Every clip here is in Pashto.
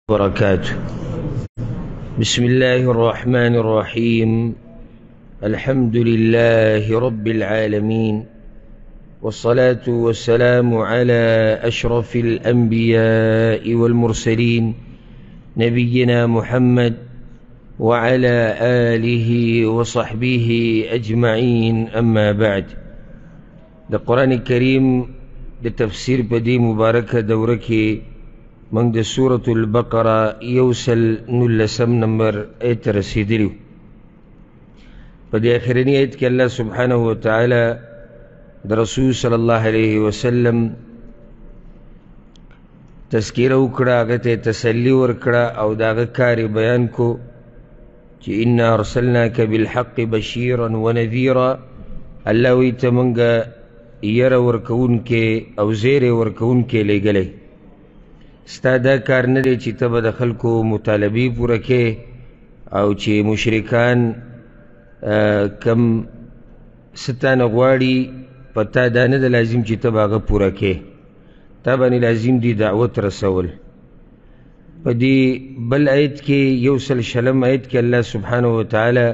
وبركاته. بسم الله الرحمن الرحيم. الحمد لله رب العالمين، والصلاة والسلام على أشرف الأنبياء والمرسلين نبينا محمد وعلى آله وصحبه أجمعين. أما بعد، القرآن الكريم لتفسير بدي مباركة دوركي من د سورة البقرة يوصل نلسم نمبر 8 رسیدلیو. په دې اخرنی آیت کې الله سبحانه وتعالى د رسول صلی الله علیه وسلم تذکیره وکړه، هغه ته تسلی ورکړه او د هغه کار بیان کو چې انا ارسلناک بالحق بشیرا ونذیرا. الله وی ته مونږه یره ورکوونکې او زیری ورکوونکې لېږلی. ستا دا کار نه دی چې ته به د خلکو مطالبې پوره کې او چې مشرکان کم ستانه غواړي په تا دا نه ده لازم چې ته به هغه پوره کې، تا باندې لازم دی دعوت رسول. په دې بل آیت کې 100 آیت کې الله سبحانه وتعالی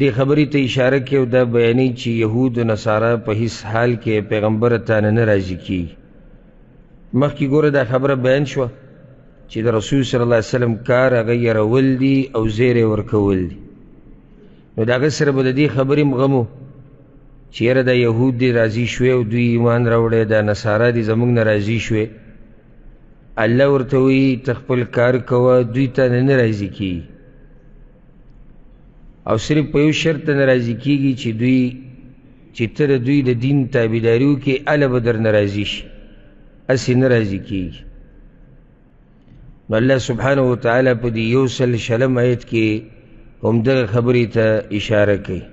دې خبرې ته اشاره کوي او دا بیانوي چې یهود و نصارا په هیڅ حال کې پیغمبر تانه نه راضي کیږي. مخکې ګوره دا خبره بیان شوه چې د رسول صلی الله علیه وسلم کار هغه یرول دي او زیری ورکول دي. نو د هغه سره به د دې خبرې غمو چې یاره دا یهود دي راضي شوې او دوی ایمان راوړی، دا نصارا دي زموږ نه راضي شوې. الله ورته وایي ته خپل کار کوه، دوی ته نه راضي کېږي او صرف په یو شرط نه راضي کېږي چې ته د دوی د دین تابعداري وکړې، هله به درنه راضي شي، اسی نه راضي کېږي. نو الله سبحانه وتعالی په دې 100 آیت کې هم دغه خبرې ته اشاره کوي.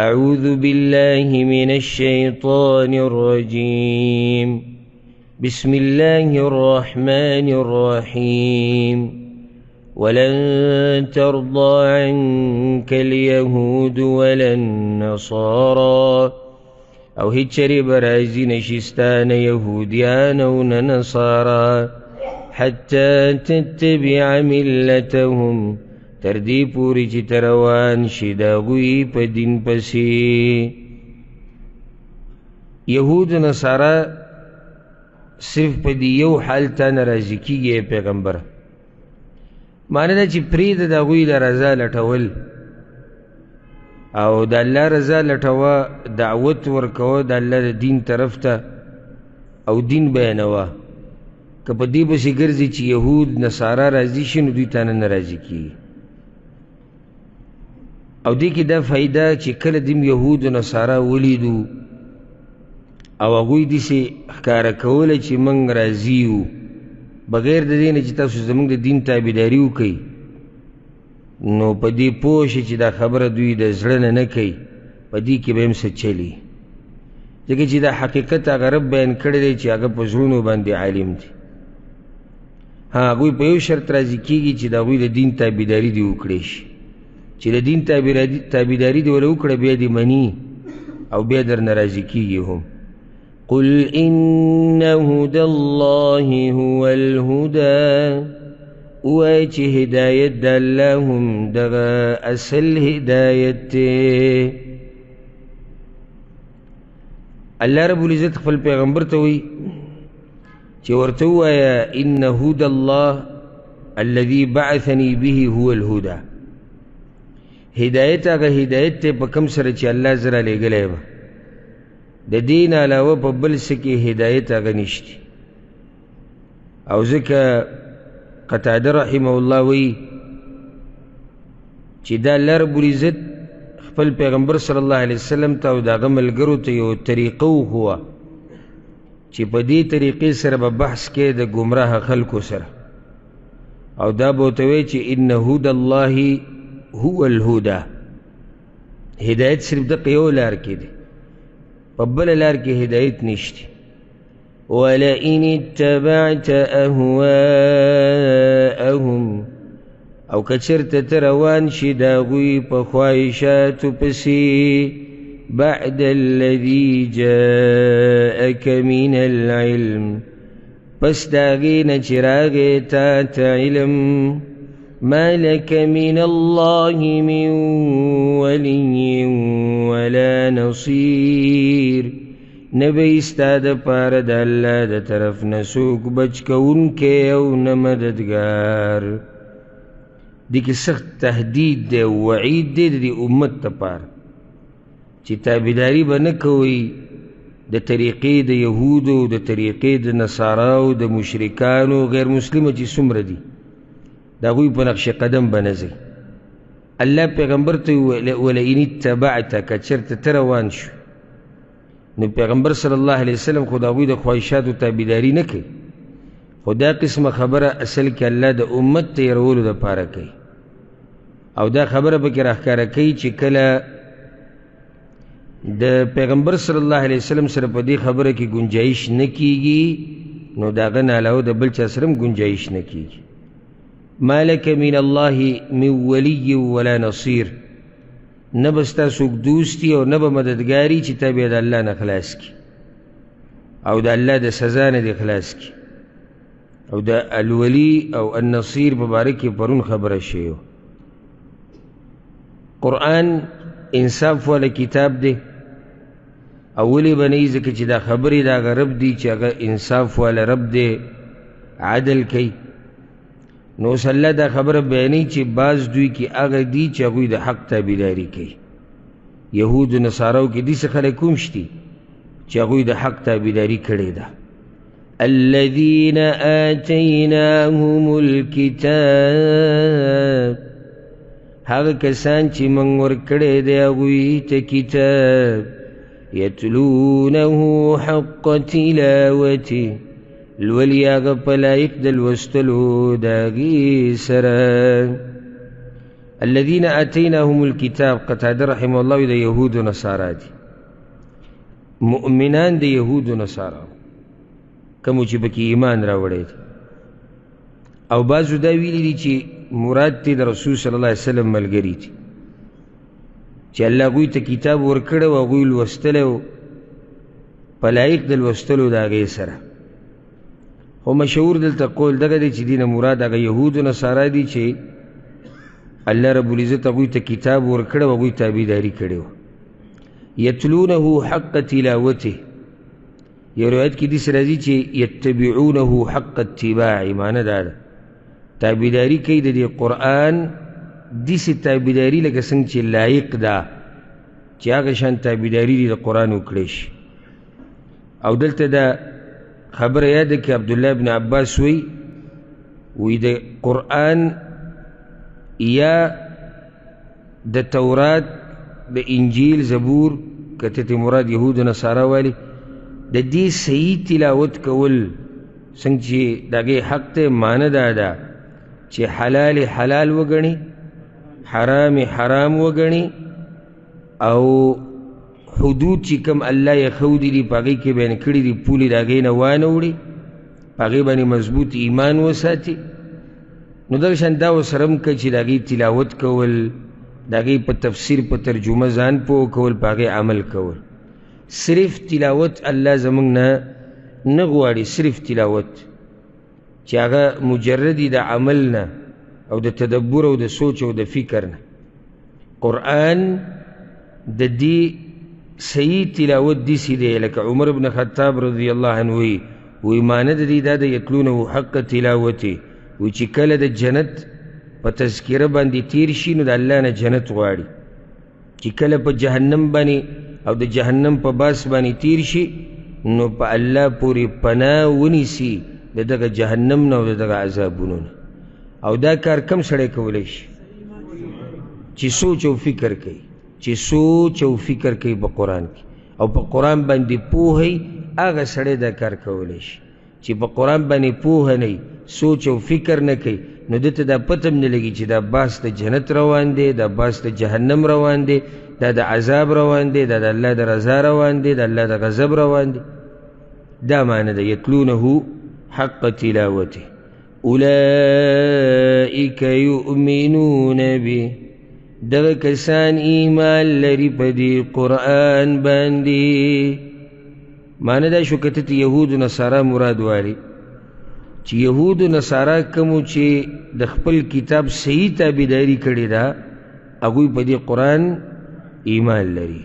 اعوذ بالله من الشیطان الرجیم، بسم الله الرحمن الرحیم. ولن ترضى عنك اليهود ولا النصارى، او هیچ چری برازی نشستان یهودیان او نصارا، حتی تتبع ملتهم، تردی پوری چی تروان شداغوی پا دین پسی. یهود نصارا صرف پا دیو حال تا نرازی کی گئے پیغمبر، معنی دا چی پرید داغوی لرزا لٹول او د الله رضا لټوه، دعوت ورکوه د الله د دین طرف ته او دین بیانوه. که په دې پسې ګرځي چې یهود نصارا راضي شي نو دوی ته نه راضي کېږي. او دې کې دا فایده چې کله دیم یهود نصارا ولیدو او هغوی داسې ښکاره کوله چې موږ راضي یو بغیر د دې نه چې تاسو زموږ د دین تابعداري وکئ، نو په دې پوه شي چې دا خبره دوی د زړه نه کوي، په دې کې به هم څه چلي، ځکه چې دا حقیقت هغه رب بیان کړی دی چې هغه په زړونو باندې عالم دی. هغوی په یو شرط راضي کېږي چې د هغوی د دین تابعداري دې وکړی شي، چې د دین تابعداري دې وله وکړه بیا دې مني او بیا درنه راضي کېږي هم. قل ان هدى الله هو الهدى، وای چې هدایت د الله هم دغه اصل هدایت دی. الله رب العزت خپل پیغمبر ته وایي چې ورته ووایه ان هدى الله الذي بعثني به هو الهدى. هدایت هغه هدایت دی په کوم سره چې الله زه رالیږلی به، د دین علاوه په بل څه کې هدایت هغه نشته. او ځکه قتاده رحمه الله وی چې دا الله رب العزت خپل پیغمبر صلی الله علیه وسلم ته او د هغه ملګرو ته یو طریقه وښوه چې په دې طریقې سره به بحث کې د ګمراه خلکو سره، او دا به ورته وایي چې ان هدى الله هو الهدى. هدایت صرف دغه یو لار کې دی، په بله لار کې هدایت نشته. ولئن اتبعت اهواءهم، او کچرته ته روان شي د هغوی په خواهشاتو پسې، بعد الذي جاءك من العلم، پس داغین چراغی تا تا علم ما لك من الله من ولی ولا نصیر نبی استاد پارد اللہ دا طرف نسوک بچ کون کے او نمددگار دیکھ سخت تحدید دے وعید دے دی امت تا پار چی تابداری با نکوئی دا طریقی دا یہودو دا طریقی دا نصاراو دا مشرکانو غیر مسلم چی سمر دی دا غوی پا نقش قدم بنزی اللہ پیغمبر تو ولئن اتبعتا کچرت تروان شو نو پیغمبر صلی اللہ علیہ وسلم خدا غوی دا خواہشات و تابداری نکی خدا قسم خبر اصل که اللہ دا امت تیرولو دا پارا کئی او دا خبر بکی راہکارا کئی چی کلا دا پیغمبر صلی اللہ علیہ وسلم سر پا دی خبر کی گنجائش نکیگی نو دا غن علاو دا بلچا سرم گنجائش نکیگی ما لک من اللہ من ولی ولا نصیر نبستا سوک دوستی اور نب مددگاری چی تابع دا اللہ نخلاص کی او دا اللہ دا سزا ندی خلاص کی او دا الولی او النصیر مبارکی پرون خبر شیو قرآن انصاف والا کتاب دے اولی بنیز که چی دا خبری دا اگا رب دی چی اگا انصاف والا رب دے عدل کی نو صلی اللہ دا خبر بیانی چی باز دوی کی اگا دی چی اگوی دا حق تابداری کی یہود و نصاراو کی دی سے خلقوم شتی چی اگوی دا حق تابداری کردے دا الذین آتیناهم الكتاب حق کسان چی منور کردے دے اگوی تا کتاب یتلونه حق تلاوتی الولی آغا پلائق دل وستلو داغی سرا الذین آتیناهم الكتاب قتاد رحمه اللہ دا یهود و نصارا دی مؤمنان دا یهود و نصارا کمو چی بکی ایمان راوڑے دی او بازو دا ویلی دی چی مراد تی دا رسول صلی اللہ علیہ وسلم ملگری تی چی اللہ گوی تا کتاب ورکڑو و گوی الوستلو پلائق دل وستلو داغی سرا خو مشهور دلتا قول دغه دی چی دین مراد اگا یهود و نصارا دی چی اللہ رب العزت اگوی تا کتاب ورکڑو و اگوی تابیداری کڑو یتلونه حق تلاوته یہ روایت کی دیس رازی چی یتبعونه حق اتباع معنی دادا تابیداری کئی دا دی قرآن دیس تابیداری لگا سنگ چی لائق دا چی آگا شان تابیداری دی دا قرآن اکڑیش او دلتا دا خبر یاد ہے کہ عبداللہ ابن عباس وی دا قرآن یا دا تورات دا انجیل زبور کتت مراد یہود و نصارا والی دا دی صحیح تلاوت کول سنگ چی دا گئی حق تے مانا دادا چی حلال حلال وگنی حرام حرام وگنی او حدود چی کم اللہ یخودی دی پاگی کے بین کڑی دی پولی دا گئی نوانوڑی پاگی بانی مضبوط ایمان وساتی نو درشان داو سرم که چی دا گئی تلاوت کول دا گئی پا تفسیر پا ترجمہ زان پو کول پاگی عمل کول صرف تلاوت اللہ زمانگنا نغواری صرف تلاوت چی آگا مجردی دا عملنا او دا تدبر او دا سوچ او دا فکرنا قرآن دا دی صحیح تلاوت دی سی دے لکہ عمر بن خطاب رضی اللہ عنہ وی ماند دی دا دا یتلونہو حق تلاوتی وی چی کل دا جنت پا تذکرہ باندی تیر شی نو دا اللہ نا جنت غواری چی کل پا جہنم بانی او دا جہنم پا باس بانی تیر شی نو پا اللہ پوری پناہ ونی سی دا دا جہنم نا او دا دا عذابونو او دا کار کم سڑے کولیش چی سوچ او فکر کئی چی سوچ او فکر کئی با قرآن کی او پا قرآن باندی پوہی آگا سڑے دا کار کولیش چی پا قرآن باندی پوہ نئی سوچ او فکر نکی نو دیتا دا پتم نلگی چی دا باس دا جنت روان دے دا باس دا جہنم روان دے دا دا عذاب روان دے دا دا اللہ دا رضا روان دے دا اللہ دا غضب روان دے دا معنی دا یتلونہو حق تلاوتی اولئیک یؤمنون بی دغه کسان ایمان لري په دې قرآن باندې معنی دا شو کته یهود و نصارا مراد والی چې یهود و نصارا کومو چې د خپل کتاب صحیح تابعداري کړې ده هغوی په دې قرآن ایمان لري.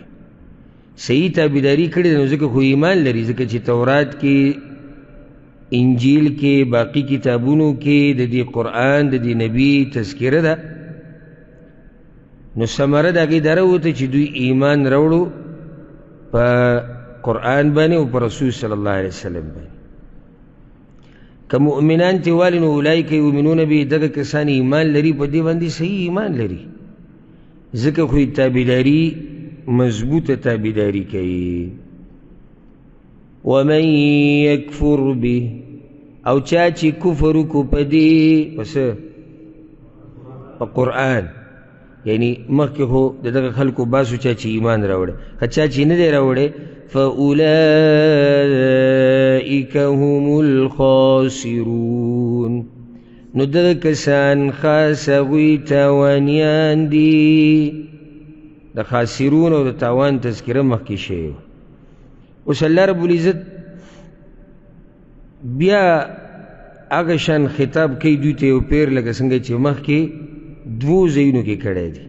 صحیح تابعداري کړې ده نو ځکه خو ایمان لري، ځکه چې تورات کې، انجیل کې، باقی کتابونو کې د دې قرآن د دې نبی تذکره ده. نو ثمره د هغې دا راوته چې دوی ایمان راوړو په قرآن باندې او په رسول صلی الله علیه وسلم باندې. که مؤمنان تی والی نو اولئک یؤمنون به، دغه کسان ایمان لري، په دې باندې صحیح ایمان لري، ځکه خو تابعداري مضبوطه تابعداري کوي. ومن یکفر به، او چا چې کفر وکړو په دې پس په قرآن، یعنی مخکې خو د دغه خلکو باسو چا چې ایمان راوړی، که چا چې نه دی راوړی فأولئک هم الخاسرون، نو دغه کسان خاص هغوی تاوانیان دي. د خاسرون او د تاوان تذکره مخکې شوی. اوس الله رب العزت بیا هغه شان خطاب کوي دوی ته یو پیر لکه څنګه چې مخکې دوو ځایونو کې کړی دی،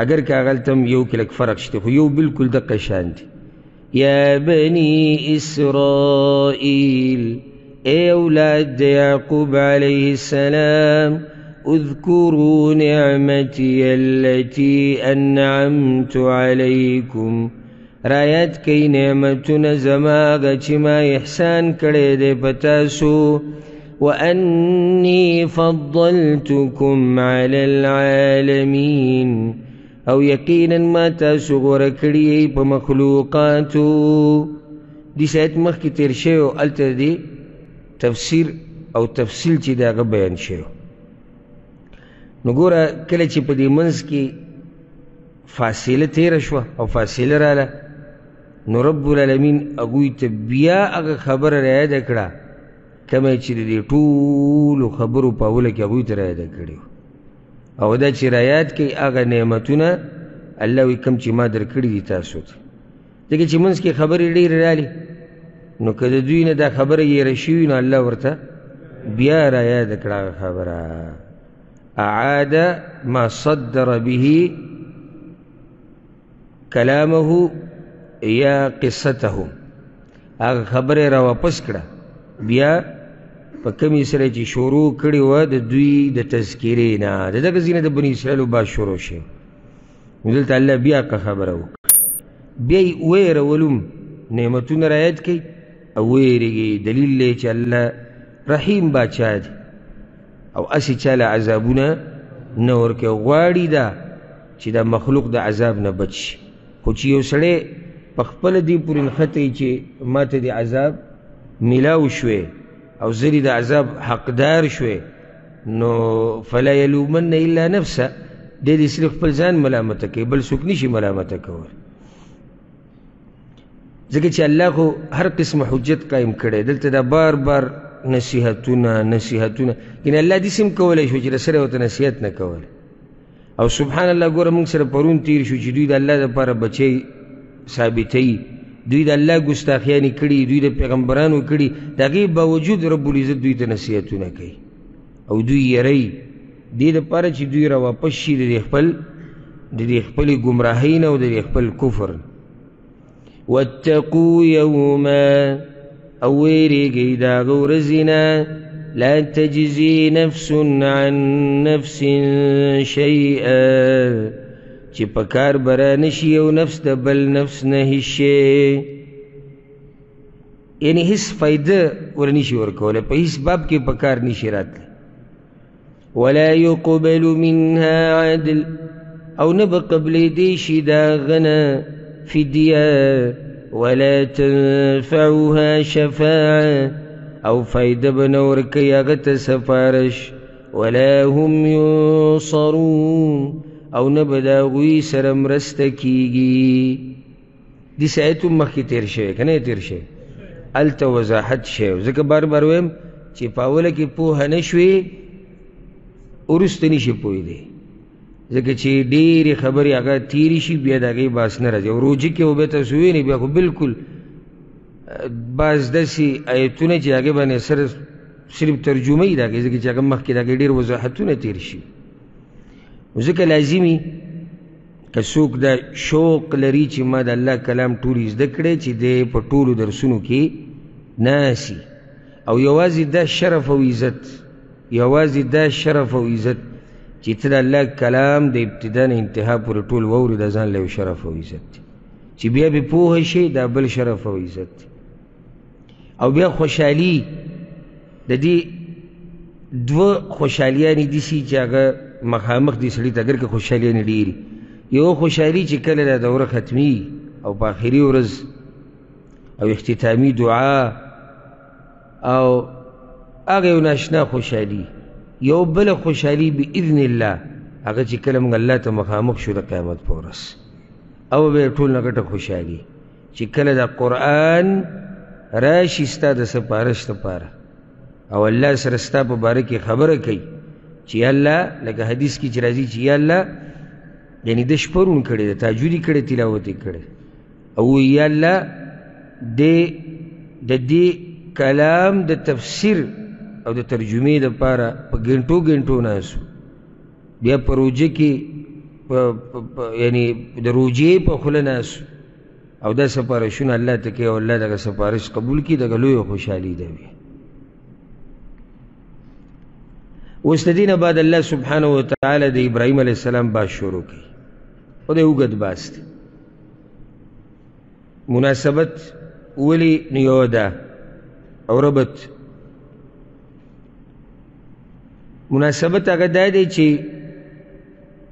اگر که هغلته هم یو کې لږ فرق شته خو یو بلکل دقه شان دی. یا بني اسرائیل، ای اولاد د یعقوب علیه السلام، اذکروا نعمتی التي انعمت علیکم، رایت کئی نعمتون زماغا چی ما احسان کڑے دے پتاسو، وانی فضلتکم علی العالمین، او یقینا ما تاسو غوره کړی په مخلوقاتو. دی سایت مخ کی تیر شوی الته دی تفسیر او تفصیل چې دا غ بیان شوی. نو ګوره کله چې په دې منځ کې فاصله تیره شوه او فاصله راله، نو رب العالمین هغوی ته بیا هغه خبره رایاده کړه کومه چې د دې ټولو خبرو په اوله کې هغوی ته رایاده کړې، او دا چې رایاد کوي هغه نعمتونه الله وایي کوم چې ما درکړي دي تاسو ته. ځکه چې منځ کې خبرې ډېرې رالي، نو که د دوی نه دا خبره یېره شوي نو الله ورته بیا رایاده کړه هغه خبره. اعاد ما صدر به کلامه یا قصته، هغه خبره را واپس کړه بیا په کمی سره چې شروع کړې وه د دوی د تذکرې نه، د دغه ځینې د بني اسرائیلو باز شروع شي. نو دلته الله بیا که خبره وکړه، بیا یې ویرولم، نعمتونه رعایت کوي او ویرېږي. دلیل دی چې الله رحیم باچا دی او اسې چاله عذابونه نه ورکوي. غواړي دا چې دا مخلوق د عذاب نه بچ شي، خو چې یو سړی په خپله دې پورې نښتی چې ما ته د عذاب میلاو شوی او زری د عذاب حقدار شوی، نو فلا یلومن الا نفسه، دې دې صرف خپل ځان ملامته کوي، بل څوک نشي ملامته کولی. ځکه چې الله خو هر قسم حجت قایم کړی. دلته دا بار بار نصیحتونه نصیحتونه، یعنې الله داسې هم کولی شو چې سره ورته نصیحت نه کولی. او سبحان الله ګوره موږ سره پرون تیر شو چې دوی د الله دپاره بچی ثابتوي، دوی د الله ګستاخیانې کړي، دوی د پیغمبرانو کړي، د هغې باوجود رب العزت دوی ته نصیحتونه کوي او دوی یری دې دپاره چې دوی را واپس شي د دې خپلې ګمراهۍ نه او د دې خپل کفر. واتقوا یوما، او ویرېږئ د هغه ورځې نه، لا تجزي نفس عن نفس شیئا، چې په کار به را نشي یو نفس د بل نفس نه هېڅ شی، یعنې هېڅ فایده ورنشي ورکولی، په هېڅ باب کې په کار نشي راتلی. ولا يقبل منها عدل، او نه به قبلېدی شي د هغه نه فدیه، ولا تنفعها شفاعه، او فایده به نه ورکوي هغه ته سفارش، ولا هم ینصرون، او نه به د هغوی سره مرسته کېږي. دې آیت هم مخکې تېر شوی که نه تېر شوی؟ هلته وضاحت شوی. ځکه بار بار وایم چې په اوله کې پوهه نه شوې وروسته نشي پوهېدی، ځکه چې ډېرې خبرې هغه تېرې شي بیا د هغې باس نه راځي. او روجې کې خو بیا تاسو وینئ بیا خو بلکل بعض داسې آیتونه چې هغې باندې صرف ترجمه یې د هغې ځکه چې هغه مخکې د هغې ډېر وضاحتونه تېر شي. نو ځکه لازمي که څوک دا شوق لري چې ما د الله کلام ټول زده کړی چې دی په ټولو درسونو کې ناسي، او یوازې دا شرف او عزت، یوازې دا شرف او عزت چې ته د الله کلام د ابتدا نه انتها پورې ټول واورې، دا ځان له یو شرف او عزت دی چې بیا به پوه شي دا بل شرف او عزت دی. او بیا خوشحالي د دې دوه خوشحالیانې داسې چې هغه مخامخ دي سړي ته، اګر که خوشحالیانې ډېرې، یو خوشحالي چې کله دا دوره ختمي او په آخري ورځ او اختتامي دعا او هغه یو ناشنا خوشحالي. یو بله خوشحالي بإذن الله هغه چې کله موږ الله ته مخامخ شو د قیامت په ورځ، او به یې ټول نه ګټه خوشحالي چې کله دا قرآن راشي ستا د سپارش دپاره او الله سره ستا په باره کې خبره کوي چې یا الله، لکه حدیث کې چې راځي چې یا الله، یعنی د شپرون کړی ده، تهجد یې کړی، تلاوت یې کړی، او یا الله د دې کلام د تفسیر او د ترجمې دپاره په ګنټو ګنټو ناستو، بیا په روژه کې یعنی د روژې په خوله ناستو، او دا سپارشونه الله ته کوي او الله دغه سپارش قبول کړي، دغه لویه خوشحالي ده وي. اوس د دې نه بعد الله سبحانه وتعالی د ابراهیم علیه السلام باز شروع کوي، او د اوږد باز دی. مناسبت ولې نو یو ده او ربط، مناسبت هغه دا دی چې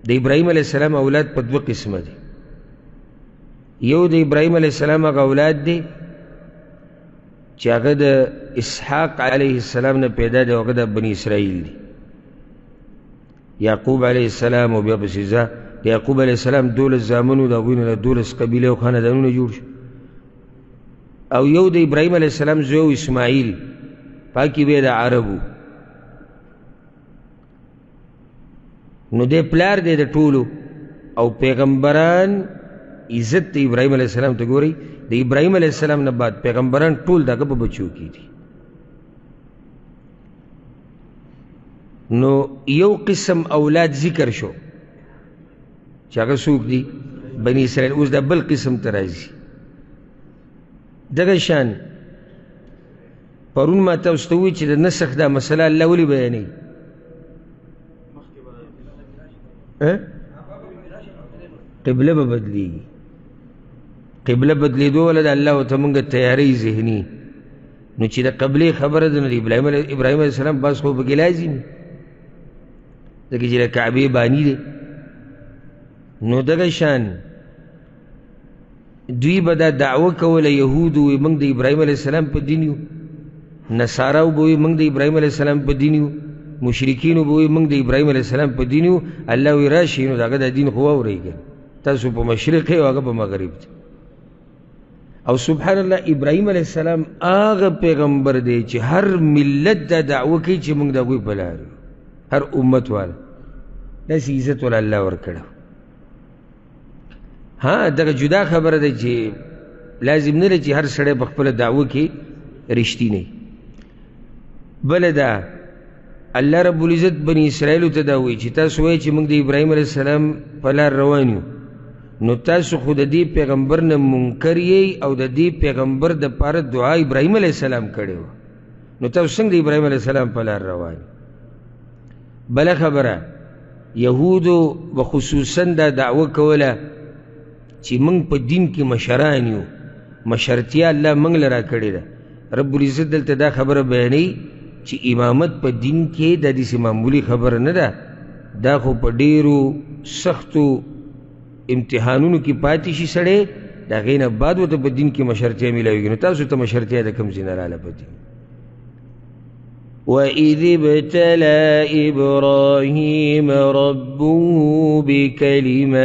د ابراهیم علیه السلام اولاد په دوه قسمه دي. یو د ابراهیم علیه السلام هغه اولاد دی چې هغه د اسحاق علیه السلام نه پیدا دی، هغه د بني اسرائیل دی، یعقوب علیه السلام، او بیا پسې د یعقوب علیه السلام 12 زامن و، د هغوی نه 12 قبیلې او خاندانونه جوړ شو. او یو د ابراهیم علیه السلام زوی اسماعیل، پاکي بیا د عربو، نو دی پلار دی د ټولو. او پیغمبران عزت د ابراهیم علیه السلام ته ګورئ، د ابراهیم علیه السلام نه بعد پیغمبران ټول دغه په بچو کې دي. نو یو قسم اولاد ذکر شو چې هغه څوک دي؟ بني اسرائیل. اوس دا بل قسم ته راځي. دغه شان پرون ما تاسو ته وویل چې د نسخ دا مسله الله ولې بیانوي؟ قبله به بدلیږي، قبله بدلیدو ولا د الله ته مونږ تیاری ذهني، نو چې د قبلې خبره ده نو د ابراهیم علیه السلام باز خو پکې لازم، ځکه چې د کعبې بانی دی. نو دغه شان دوی به دا دعوه کوله، یهودو وی موږ د ابراهیم علیه السلام په دین یو، نصاراو به وی موږ د ابراهیم علیه السلام په دین یو، مشرکینو به وی موږ د ابراهیم علیه السلام په دین یو. الله وی راشي نو دغه د دین خو واورئ، تاسو په مشرق او هغه په مغرب دی. او سبحان الله ابراهیم علیه السلام هغه پیغمبر دی چې هر ملت دا دعوه کوي چې موږ د هغوی په لار یو، هر امت والا داسې عزت والا الله ورکړه. ها دغه جدا خبره ده چې لازم نه دی چې هر سړی په خپله دعوه کې رښتینی. بله دا الله رب العزت بني اسرائیلو ته دا وایي چې تاسو وایئ چې موږ د ابراهیم علیه السلام په لار روان یو، نو تاسو خو د دې پیغمبر نه منکر یئ او د دې پیغمبر دپاره دعا ابراهیم علیه السلام کړې وه، نو تاسو څنګه د ابراهیم علیه السلام په لار روان؟ بله خبره یهودو بخصوصا دا دعوه کوله چې موږ په دین کې مشران یو، مشرتیا الله موږ له راکړې ده. رب العزت دلته دا خبره بیانوي چې امامت په دین کې دا داسې معمولي خبره نه ده، دا خو په ډېرو سختو امتحانونو کې پاتې شي سړی، د هغې نه بعد ورته په دین کې مشرتیا میلاویږي. نو تاسو ته مشرتیا د کوم ځای نه راله په دین؟ وَإِذِ ابْتَلَى إِبْرَاهِيمَ رَبُّهُ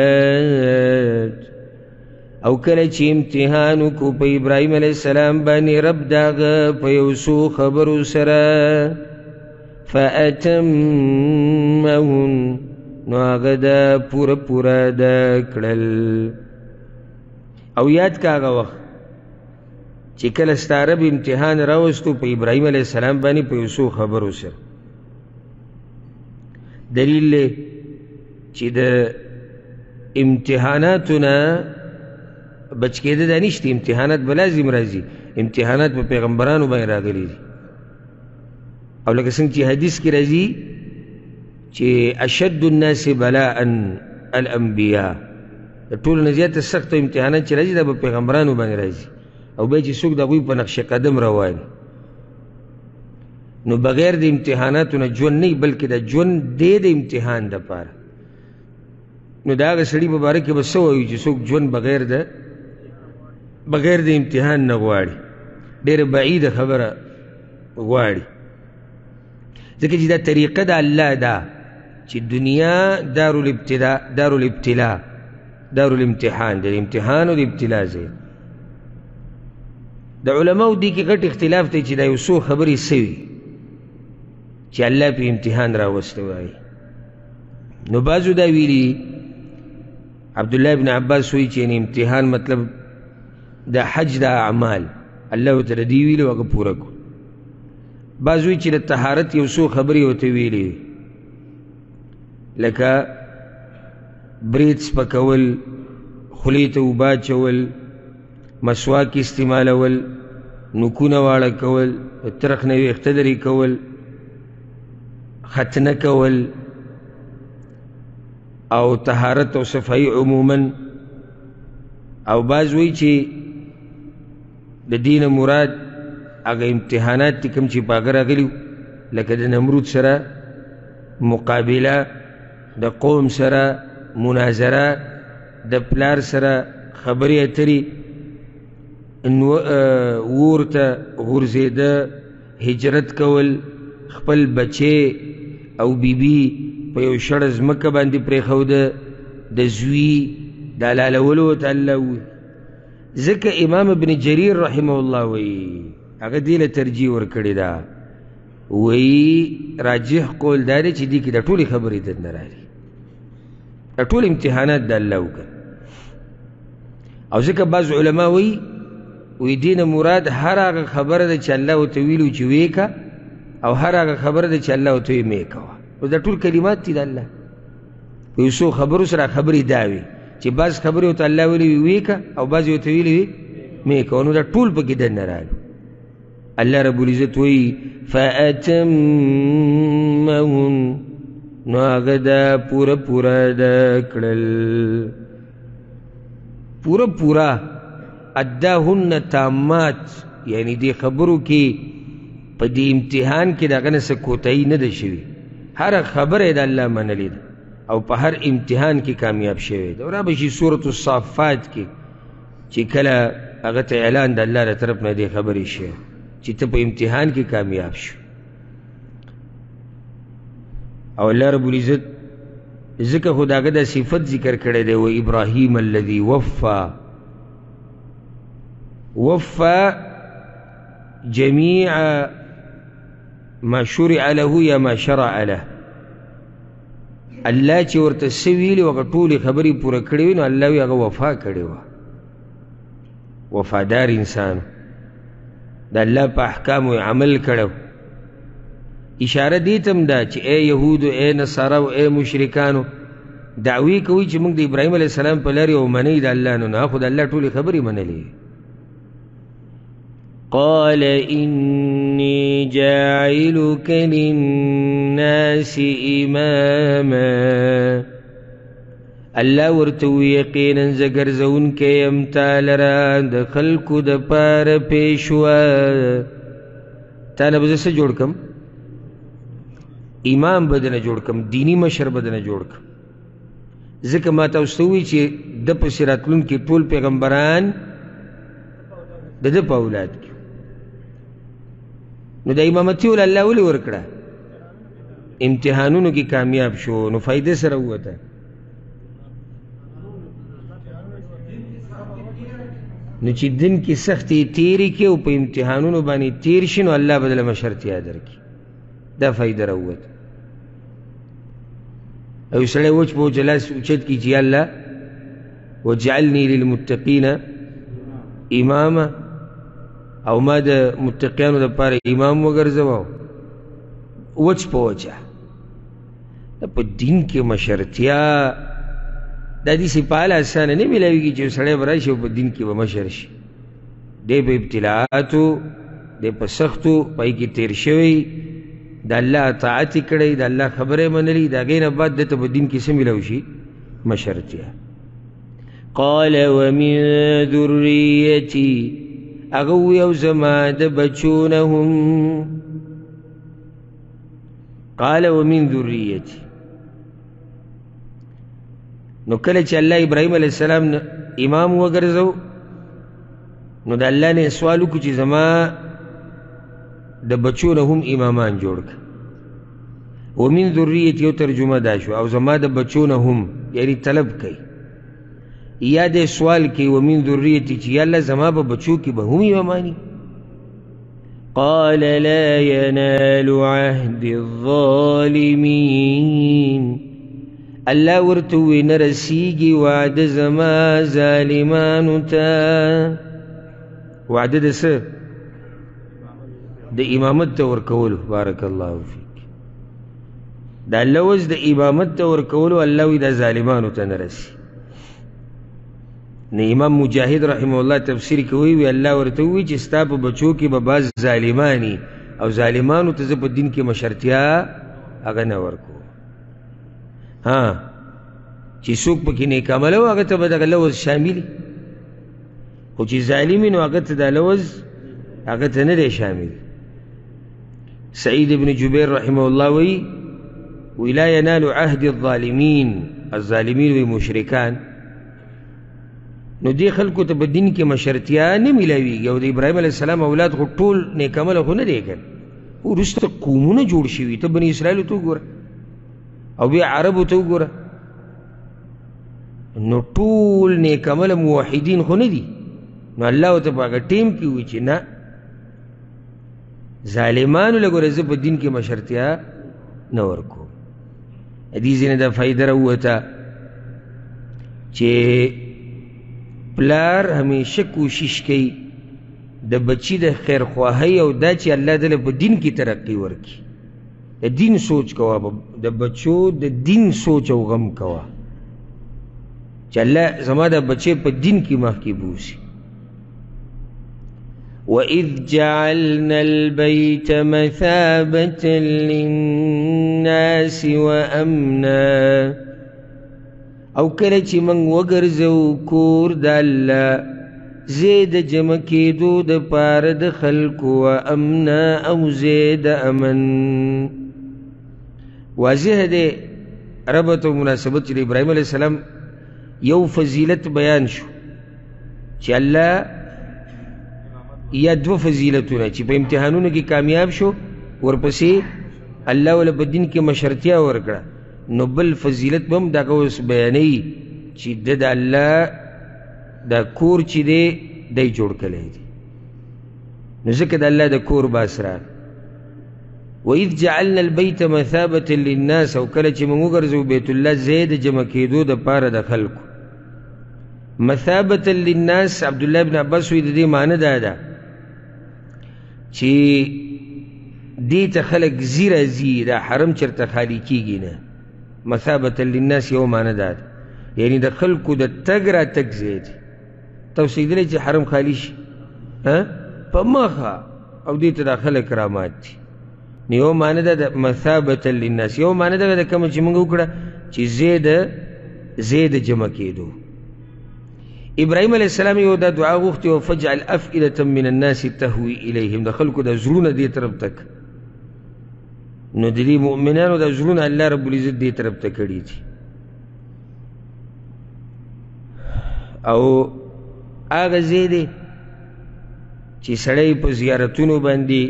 بِكَلِمَاتٍ، او کله چې امتحان وکړو په ابراهیم علیه السلام باندې رب داغه په یو څو خبرو سره، فَأَتَمَّهُنَّ، نو هغه دا پوره پوره دا کړل. او یاد کا هغه وخت چې کله ستا رب امتحان راوستو په ابراهیم علیه السلام باندې په یو څو خبرو سره. دلیل دی چې د امتحاناتو نه بچ کېده دا نشته، امتحانات به لازم راځي، امتحانات په پیغمبرانو باندې راغلي دي. او لکه څنګه چې حدیث کې راځي چې اشد الناس بلاء الانبیاء، د ټولو نه زیاته سخته امتحانات چې راځي دا به پیغمبرانو باندې راځي، او بیا چې څوک د هغوی په نقش قدم روان. نو بغیر د امتحاناتو نه ژوند نه، بلکې د ژوند دی د امتحان دپاره. نو د هغه سړي په باره کې به څه وایو چې څوک ژوند بغیر د امتحان نه غواړي، ډېره بعیده خبره غواړي. ځکه چې دا طریقه د الله ده چې دنیا دارالابتلاء، دارالامتحان، د امتحان او د ابتلا ځای. د علماو دې کې غټ اختلاف دی چې دا یو څو خبرې څه وي چې الله په امتحان راوسته وایي. نو بعضو دا ویلي، عبدالله ابن عباس وایي چې امتحان مطلب د حج د اعمال الله ورته دی ویلي هغه پوره کړو. بعض وایي چې د طهارت یو څو خبرې ورته ویلي، لکه برید سپکول، خولې ته اوبه اچول، مسواک استعمالول، نوکونه واړه کول، ترخ نه ویښته لرې کول، ختنه کول، او طهارت او صفائی عموما. او بعض وایي چې د دین مراد هغه امتحانات دي کوم چې په هغه راغلي، لکه د نمرود سره مقابله، د قوم سره مناظره، د پلار سره خبرې اترې، اور ته غورځېده، هجرت کول، خپل بچې او بیبي په یو شړه ځمکه باندې پرېښوده، د زوی د حلالولو ورته الله ووایي. ځکه امام ابن جریر رحمه الله وایي هغه دې له ترجیح ورکړې ده، وایي راجح قول دا دی چې دې کې د ټولې خبرې دننه راځي، د ټول امتحانات د الله وکړه. او ځکه بعض علما وایي دې نه مراد هر هغه خبره ده چې الله ورته ویلو چې ویې که، او هر هغه خبره ده چې الله ورته ویې مې کوه. نو دا ټول کلمات دي د الله. په یو څو خبرو سره خبرې دا وي چې بعض خبرې ورته الله ویلي وي ویې که، او بعضې ورته ویلي وي مې کوه. نو دا ټول پکې دننه راغلي. الله رب العزت وایي فأتمهن، نو هغه دا پوره ده کړل، پوره اداهن تامات، یعنی دی خبرو کې په دې امتحان کې دغه نه څه کوتاهي نه ده شوي، هر خبره د الله منلې ده او په هر امتحان کې کامیاب شوی ده. را به شي سورة الصافات کې چې کله هغه ته اعلان د الله له طرف نه دې خبرې شوی چې ته په امتحان کې کامیاب شو. او الله رب العزت ځکه خو د هغه دا صفت ذکر کړی دی، و ابراهیم الذي وفى جميع ما شرع له یا ما شرع له. الله چې ورته څه ویلي هغه ټولې خبرې پوره کړې وي، نو الله وی هغه وفا کړې وه، وفادار انسان د الله په احکامو عمل کړو. اشاره دې ته هم ده چې اے یهودو، اے نصارو، اے مشرکانو، دعوی کوي چې موږ د ابراهیم علیه السلام په لارې او منئ د الله، نو خو د الله ټولې خبرې منلې. قال إني جاعلك للناس إماما، الله ورته یقینا زه ګرځونکی یم تا لره د خلکو دپاره پیشوا. تا نه به زه څه جوړ کړم؟ امام به دنه جوړ کړم، دیني مشر به دنه جوړ کړم. ځکه ما تاسو ته ووایي چې د پسې راتلونکي ټول پیغمبران د ده په اولاد کې. نو د امامتي ول الله ولې ورکړه؟ امتحانونو کې کامیاب شو، نو فایده سره ووته. نو چې دین کې سختي تیری کې او په امتحانونو باندې تیر شي، نو الله بدله مشرتیا درکړي، دا فایده راووته. او سړی وچ په وچ لاس اوچت کړي چې یا الله وجعلني للمتقین اماما، او ما د متقیانو دپاره امام وګرځوه وچ په وچه. په دین کې مشرتیا دا داسې په حال اسانه نه میلاویږي چې سړی به راشي او په دین کې به مشر شي. دی په ابتلاعاتو، دی په سختو پای کې تیر شوی، د الله اطاعت یې کړی، د الله خبره یې منلي، د هغې نه بعد دته په دین کې څه میلاو شي؟ مشرتیا. قال ومن ذریتي، هغه ووی او زما د بچو نه هم. قال ومن ذریتي، نو کله چې الله ابراهیم علیه السلام امام وګرځو نو د الله نه سوال وکړو چې زما د بچو نه هم امامان جوړ کړه. ومن ذریتي یو ترجمه دا شو، او زما د بچو نه هم، یعنی طلب کوي یا د سوال کوي ومن ذریتي چې یا الله زما په بچو کې به هم امامانی. قال لا ينال عهد الظالمین، الله ورته وی نه رسیږي وعده زما ظالمانو ته. وعده د څه؟ د امامت ته ورکولو. بارک الله فیک. دا لوز د امامت ته ورکولو الله وی د ظالمانو ته نه رسي. نه امام مجاهد رحمه الله تفسیر کوي وی الله ورته وی چې ستا په بچو کې به بعض ظالمانی او ظالمانو ته زه په دین کې مشرتیا هغه نه ورکو. ها چې څوک پکې نیک عمله و هغه ته به دغه لوز شاملي، خو چې ظالمي نو هغه ته دا لوز هغه ته نه دی شامل. سعید ابن جبیر رحمه الله وی لا ینال عهد الظالمین، الظالمین وی مشرکان. نو دی خلکو ته په دین کې مشرتیا نه میلاویږي. او د ابراهیم علیه السلام اولاد خو ټول نیک عمله خو نه دی کړ، وروسته قومونه جوړ شوي. ته بني اسرائیلو ته وګوره او بیا عربو ته وګوره، نو ټول نیک عمله موحدین خو نه دي. نو الله ورته په هغه ټیم کې وایي چې نه، ظالمانو له ګوره زه په دین کې مشرتیا نه ورکوم. دې ځینې دا فایده راووته چې پلار همیشه کوشش کوي د بچی د خیرخواهی او دا چې الله دله په دین کې ترقی ورکړي. د دین سوچ کوه، د بچو د دین سوچ او غم کوه چې الله زما د بچی په دین کې مخکې بوسي. وَإِذْ جَعَلْنَا الْبَيْتَ مَثَابَةً لِلنَّاسِ وَأَمْنًا، او کله چې موږ وګرځو کور د الله ځای د جمع کېدو دپاره د خلکو، وامنا او ځای د امن. واضح دی ربط او مناسبت چې د ابراهیم علیه السلام یو فضیلت بیان شو چې الله یا دو فضیلتونه چې په امتحانونو کې کامیاب شو، ورپسې الله ول په دین کې مشرتیا ورکړه. نو بل فضیلت به هم دغه اوس بیانوي چې د الله دا کور چې دی دی جوړ کړی دی. نو ځکه د الله د کور باس راغی. وَإِذْ جَعَلْنَا الْبَيْتَ مَثَابَةً لِلنَّاسِ، او کله چې موږ وګرځو بیت الله ځای د جمع کېدو دپاره د خلکو. مثابة للناس، عبدالله بن عباس وی د دې معنی دا ده چې دې ته خلک ځي راځي، دا حرم چېرته خالي کېږي نه. مثابة للناس یو معنی دا ده، یعنی د خلکو د تګ را تګ ځای دی. تاسو لیدلی چې حرم خالي شي په مخه او دې ته دا خلک رامات دي. نو یو معنی ده د مثابة للناس، یو معنی ده د کومه چې موږ وکړه چې ځای د جمع کېدو. ابراهیم علیه السلام یو دا دعا غوښتې و فجعل افئدة من الناس تهوي الیهم، د خلکو د زړونه دې طرف تک. نو د دې مؤمنانو د زړونه الله رب العزت دې طرف ته کړي دي. او هغه ځای دی چې سړی په زیارتونو باندې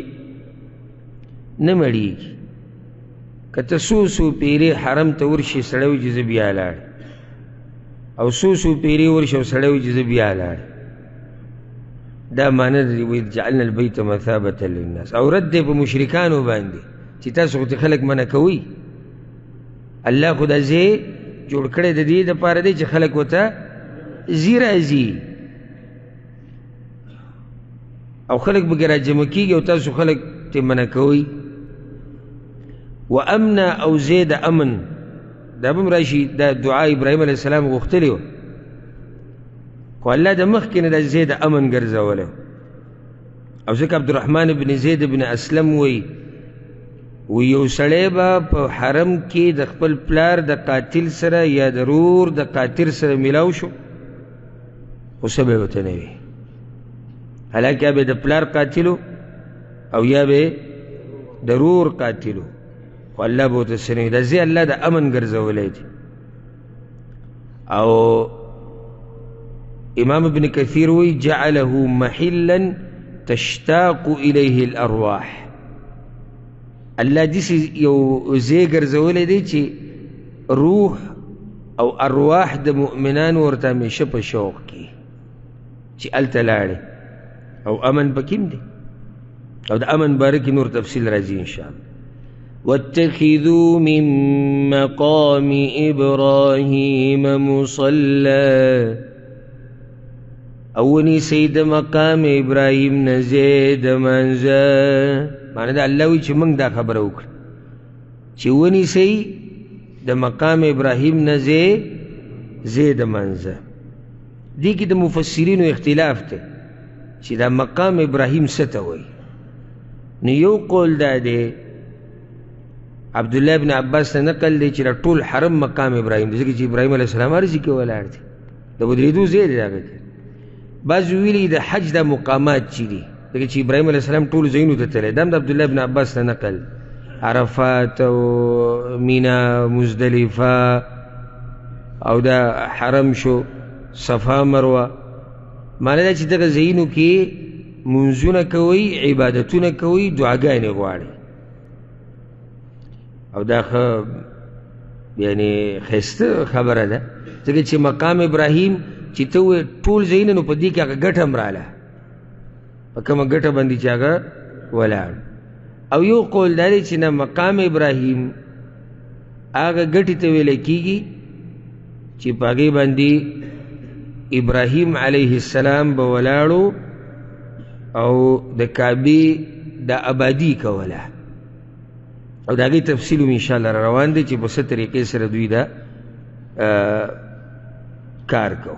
نه مړېږي. که ته څو پیرې حرم ته ورشي سړی وي چې زه بیا لاړ، او څو پیرې ورشي او سړی وي چې زه بیا لاړ. دا معنی د وإذ جعلنا البیت مثابة للناس. او رد دی په مشرکانو باندې چې تاسو خو خلک منع کوئ. الله خو دا ځای جوړ کړی د دې دپاره دی چې خلک ورته ځي راځي. او خلق به راجمع کیږي او تاسو خلق ته منع کوئ. و امن او زید امن دا به هم راشي، دا دعا ابراهیم علیه السلام غوښتلې وه خو الله د مخکې نه دا زید امن ګرځولی. او ځکه عبدالرحمن بن زید بن اسلم وی یو سړی به په حرم کې د خپل پلار د قاتل سره یا د رور د قاتل سره میلاو شو خو څه به ورته نه وي، حالانکه یا به د پلار قاتلو او یا به د رور قاتلو، خو الله به ورته څه نه وي. دا ځای الله د امن ګرځولی دی. او امام ابن کثیر وی جعله محلا تشتاق الیه الارواح، الله داسې یو ځای ګرځولی دی چې روح او ارواح د مؤمنانو ورته همیشه په شوق کې چې هلته لاړې، او امن پکې هم دی. او د امن باره کې نور تفصیل راځي انشاءالله. واتخذوا من مقام ابراهیم مصلى، او ونیسئ د مقام ابراهیم نه ځای د منځه. معنی دا الله وی چې موږ دا خبره وکړه چې ونیسئ د مقام ابراهیم نه ځای د منځه. دې کې د مفسرینو اختلاف دی چې دا مقام ابراهیم څه ته وایي. نو یو قول دا دی عبدالله ابن عباس نه نقل دی چې دا ټول حرم مقام ابراهیم دی، ځکه چې ابراهیم علیه السلام هر ځای کې ولاړ دی، د ودرېدو ځای دی هغه کې. بعض ویلي د حج دا مقامات چې دي، ځکه چې ابراهیم علیه السلام ټولو ځایونو ته تللی، دا هم د عبدالله ابن عباس نه نقل، عرفات او مینا مزدلفه او دا حرم شو صفا مروه. معنی دا چې دغه ځایونو کې منځونه کوئ، عبادتونه کوئ، دعاګانې غواړئ. او دا یعنی ښایسته خبره ده، ځکه چې مقام ابراهیم چې ته ووایې ټول ځایونه، نو په دې کې هغه ګټه هم راله، په کومه ګټه باندې چې هغه ولاړ. او یو قول دا دی چې نه، مقام ابراهیم هغه ګټې ته ویلی کېږي چې په هغې باندې ابراهیم علیه السلام به ولاړو او د کعبې د آبادي کوله. او د هغې تفصیل هم انشاءالله را روان دی چې په څه طریقې سره دوی دا کار کو.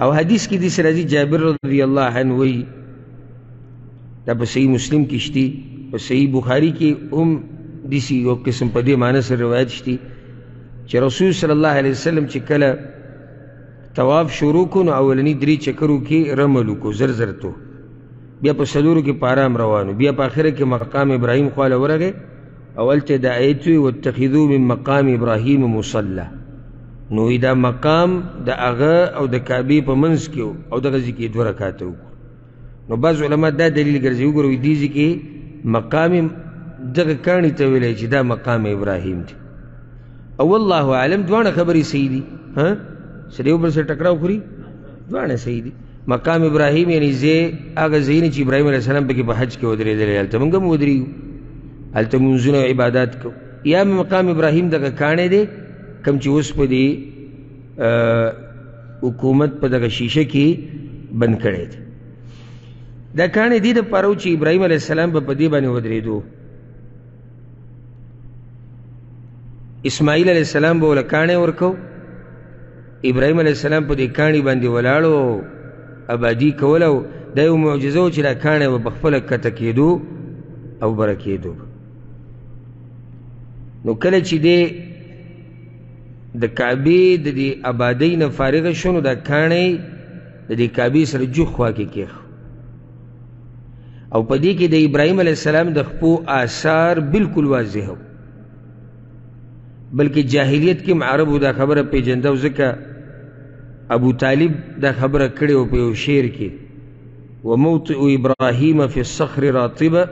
او حدیث کې داسې راځي، جابر رضی الله عنه وی، دا په صحیح مسلم کې شتي، په صحیح بخاري کې هم داسې یو قسم په دې معنی سره روایت شتي چې رسول صلی الله علیه وسلم چې کله طواف شروع کو نو اولنی 3 چکرو کې رمل وکړو، زر زر تو، بیا په څلورو کې په آرام روانو، بیا په آخره کې مقام ابراهیم خواله ورغی او هلته د آیت وی واتخذوا من مقام ابراهیم مصلى. نو دا مقام د هغه او د کعبې په منځ کې او دغه ځای کې 2 رکعاته وکړو. نو بعض علما دا دلیل ګرځي، وګورئ دې ځای کې مقام دغه کاڼي ته ویلی چې دا مقام ابراهیم دی. او والله اعلم دواړه خبرې صحیح دي، سره یو بل سره ټکراو خوري، دواړه صحیح دي. مقام ابراهیم یعنی ځای هغه ځایونه چې ابراهیم علیه السلام پکې په حج کې ودرېدلی، هلته موږ هم ودرېږو، هلته مونځونه او عبادات کوو. یا مقام ابراهیم دغه کاڼی دی کم چې اوس په دې حکومت په دغه شیشه کې بند کړی دی. دا کاڼی دې دپاره و چې ابراهیم علیه السلام به په دې باندې ودرېدو. اسماعیل علیه السلام به ورله کاڼی ورکو، ابراهیم علیه السلام په دې کاڼي باندې ولاړو آبادي کوله. او دا یو معجزه و چې دا کاڼی به پخپله کته کېدو او بره کېدو. نو کله چې دی د کعبې د دې آبادۍ نه فارغه شو، نو دا کاڼی د دې کعبې سره جوخ خوا کې کېښو، او په دې کې د ابراهیم علیه السلام د خپو آثار بالکل واضح و. بلکې جاهلیت کې عربو دا خبره پیژنده، ځکه ابو طالب دا خبره کړې و په یو شعر کې، وموطئ ابراهیم فی الصخر رطبه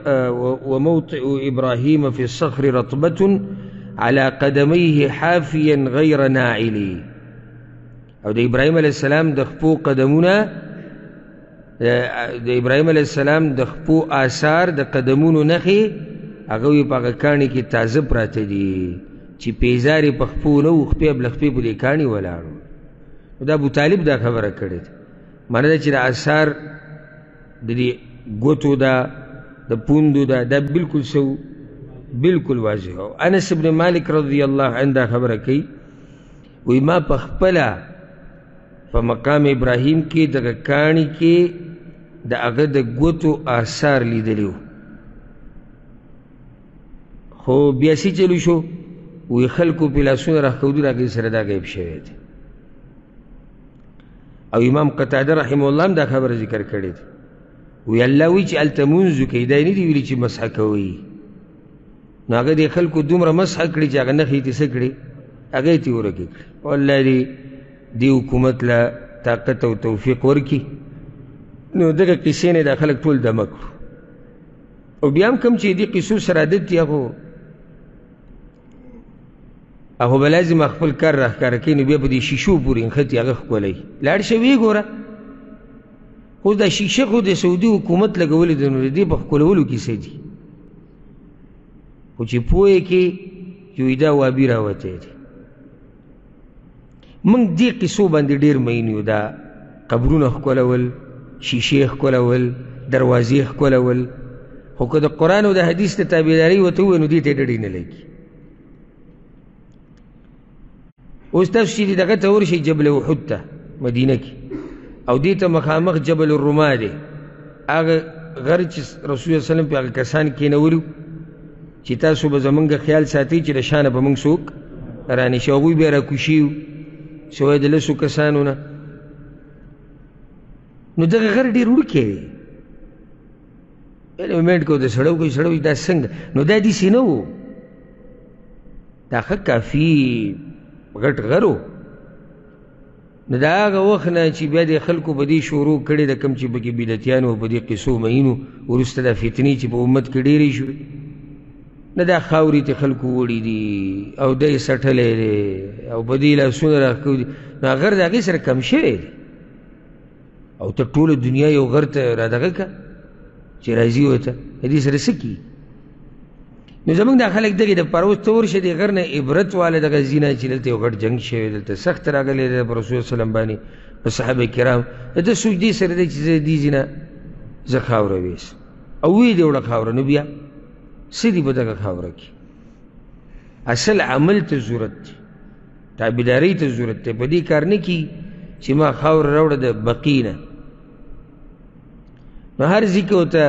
وموطئ ابراهیم فی الصخر رطبة على قدمیه حافیا غیر ناعلی. او د ابراهیم علیه السلام د خپو قدمونه، د ابراهیم علیه السلام د خپو آثار د قدمونو نښې هغه وی په هغه کاڼي کې تازه پراته دي چې پیزار یې په خپو نه و، خپې بله خپې په دې کاڼي ولاړو. دا ابو طالب دا خبره کړې ده. معنی ده چې د آثار د دې ګوتو دا د پوندو دا بالکل سو بالکل واضح. او انس ابن مالک رضی الله عنه دا خبره کوي، وی ما په خپله په مقام ابراهیم کې دغه کاڼي کې د هغه د ګوتو آثار لیدلی وو، خو بیا څه چلو شو، وی خلکو پې لاسونه راښکودي، هغې سره دا غیب شوی دی. او امام قتاده رحمه الله هم دا خبره ذکر کړې ده، وی الله وی چې هلته مونځ وکئ، دا یې نه دي ویلي چې مسحه کوئ. نو هغه دې خلکو دومره مسحه کړي چې هغه نښې یې تې څه کړي، هغه یې تې ورکې کړي. والله دې حکومت له طاقت او توفیق ورکړي. نو دغه قصې نه دا خلک ټول دمه کړو. او بیا هم کوم چې دې قصو سره عادت دي، هغه به لازم خپل کار راښکاره کوي، نو بیا په دې شیشو پورې نښتي، هغه ښکلی لاړ شه ویې ګوره. خو دا شیشه خو د سعودي حکومت لګولې ده، نو د دې په ښکلولو کې څه دي؟ خو چې پوه یې کې چې وایي دا وابي راوتی دی. موږ دې قصو باندې ډېر مین یو، دا قبرونه ښکلول، شیشې ښکلول، دروازې ښکلول. خو که د قرآن او د حدیث د تابعداري ورته ووایو نو دې ته یې ډډې نه لګي. اوس تاسو چې دغه ته ورشئ جبل احد ته مدینه کې، او دې ته مخامخ جبل الرما دی، هغه غر چې رسول الله صلی الله علیه وسلم پې هغه کسان کېنولي چې تاسو به زمونږ خیال ساتئ چې د شا نه به موږ څوک رانیشي. هغوی بیا راکوشي وو سوای د لسو کسانو نه. نو دغه غر ډېر وړوکی دی، الیمنټ کو د سړو کوي، سړو دا څنګه؟ نو دا داسې نه و، دا ښه کافي غټ غر و. نو د هغه وخت نه چې بیا د خلکو به دې شروع کړې ده، کوم چې پکې بدعتیانو په دې قصو مینو، وروسته دا فتنې چې په امت کې ډېرې شوې، نه دا خاورې ته خلکو وړي دي او دی سټلی دی او په دې لاسونه راښکودي. نو غر د هغې سره کم شوی دی. او ته ټوله دنیا یو غر ته را دغه که چې راځي ورته د دې سره څه کي؟ نو زمونږ دا خلک دغې دپاره اوس ته ورشه دې غر نه عبرت واله دغه ځینه چې دلته یو غټ جنګ شوی، دلته سخت راغلی دی په رسول وسلم باندې، په صحابه کرام. د ده سوچ دې سره دی چې زه دې ځینه زه خاوره ویسم، او ویې دې وړه خاوره، نو بیا څه دي په دغه خاوره کې؟ اصل عمل ته ضرورت دی، تابعدارۍ ته ضرورت دی. په دې کار نه کي چې ما خاوره راوړه د بقي نه. نو هر ځای کې ورته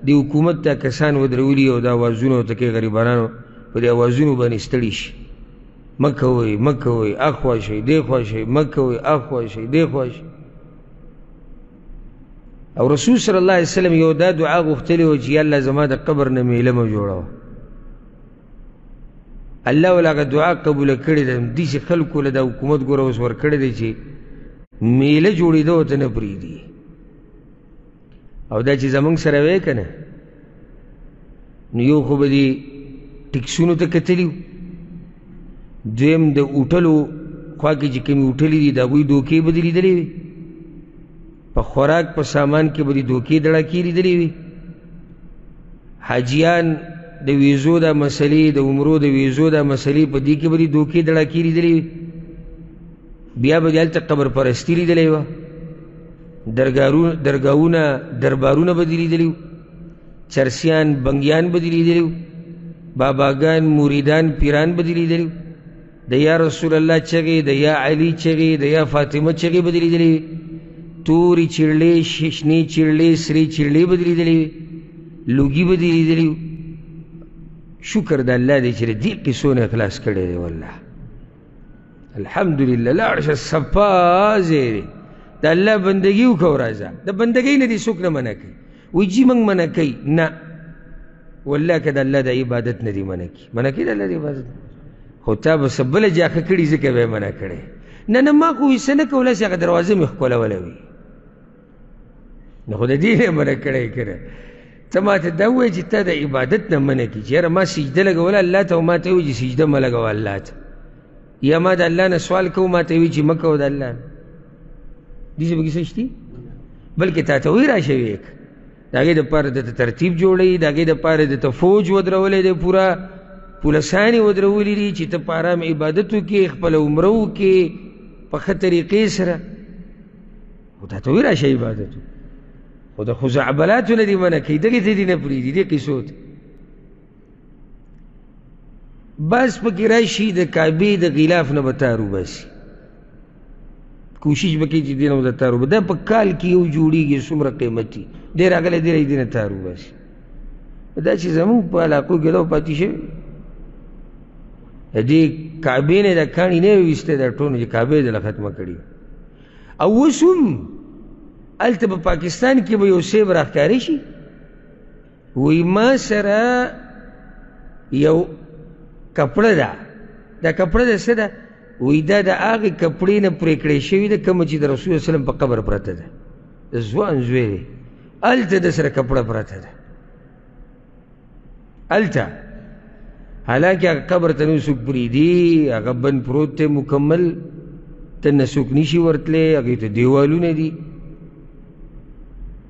د حکومت ته کسان ودرولي او د اوازونه ورته کوي، غریبانانو په دې اوازونو باندې ستړي شي، مه کوئ مه کوئ، اخوا شئ دېخوا شئ، مه کوئ اخوا شئ دېخوا شئ. او رسول صلی الله علیه وسلم یو دا دعا غوښتلې وه چې یا الله زما د قبر نه میله مه جوړوه. الله ول هغه دعا قبوله کړې ده. داسې خلکو له دا حکومت ګوره اوس ورکړی دی چې میله جوړېده ورته نه پرېږدي. او دا چې زمونږ سره وی که نه، نو یو خو به دې ټکسونو ته کتلي وو، دویم د هوټلو خوا کې چې کومې هوټلې دي د هغوی دوکې به دې لیدلې وي، په خوراک په سامان کې به دې دوکې دړاکې لیدلې وي. حاجیان د ویزو دا مسلې، د عمرو د ویزو دا مسلې، په دې کې به دې دوکې دړاکې لیدلې وي. بیا به دې هلته قبر پرستي لیدلې وه، درګاهونه دربارونه به دې لیدلي وو، چرسیان بنګیان به دې لیدلي وو، باباګان مریدان پیران به دې لیدلي وو، د یا رسول الله چغې، د یا علي چغې، د یا فاطمه چغې به دې لیدلې وي، تورې چیرلې، شنې چیرلې، سرې چیرلې به دې لیدلې وي، لوګي به دې لیدلي وو. شکر د الله دی چې د دې قصو نه خلاص کړی دی. والله الحمدلله لاړ شه صفا ځای دی، د الله بندګي وکړه راځه. د بندګۍ نه دې څوک نه منع کوي، وایي جي موږ منع کوي نه، والله که د الله د عبادت نه دې منع کوي، منع کوي د الله د عبادت، خو تا به څه بله جاښه کړي ځکه به یې منع کړی. نه نه ما خو څه نه کولی چې هغه دروازه مې ښکلولی وي، نو خو د دې نه منع کړی که نه. ته ما ته دا ووایه چې تا د عبادت نه منع کړي، چې یاره ما سجده لګوله الله ته، او ما ته وایي چې سجده مه لګوه الله ته، یا ما د الله نه سوال کوو ما ته وایي چې مه کوه د الله نه. دې پکې څه شته؟ بلکې تا ته وایي راشه ویې که، د هغې دپاره درته ترتیب جوړوي، د هغې دپاره درته فوج ودرولی دی، پوره پولسانې ودرولي دي چې ته په ارام عبادت وکړې، خپله عمره وکړې په ښه طریقې سره، او تا ته وایي راشه عبادت وکړه. او د خزعبلاتو نه دې منع کوي، دغې ته دې نه پرېږدي، دې قصو ته. بعض پکې راشي د کعبې د غلاف نه به تار وباسي، کوشش به کوي چې دې نه به تار وباسي. دا په کال کې یو جوړېږي څومره قیمتي، دی راغلی دی دې نه تار وباسي. دا چې زمونږ په علاقو کې دا پاتې شوي، د دې کعبې نه دا کاڼي نه ویستی، دا ټول چې کعبې دله ختمه کړي. او اوس هم هلته په پاکستان کې به یو سیب راښکاره شي، وایي ما سره یو کپړه ده، دا کپړه ده څه ده؟ وایي دا د هغې کپړې نه پرې کړی شوي ده کومه چې د رسول الله وسلم په قبر پرته ده. د ځوان زوی دی، هلته د سره کپړه پرته ده، هلته حالانکه هغه قبر ته نو څوک پرېږدي، هغه بند پروت دی مکمل، ته نه څوک نشي ورتلی، هغې ته دیوالونه دي،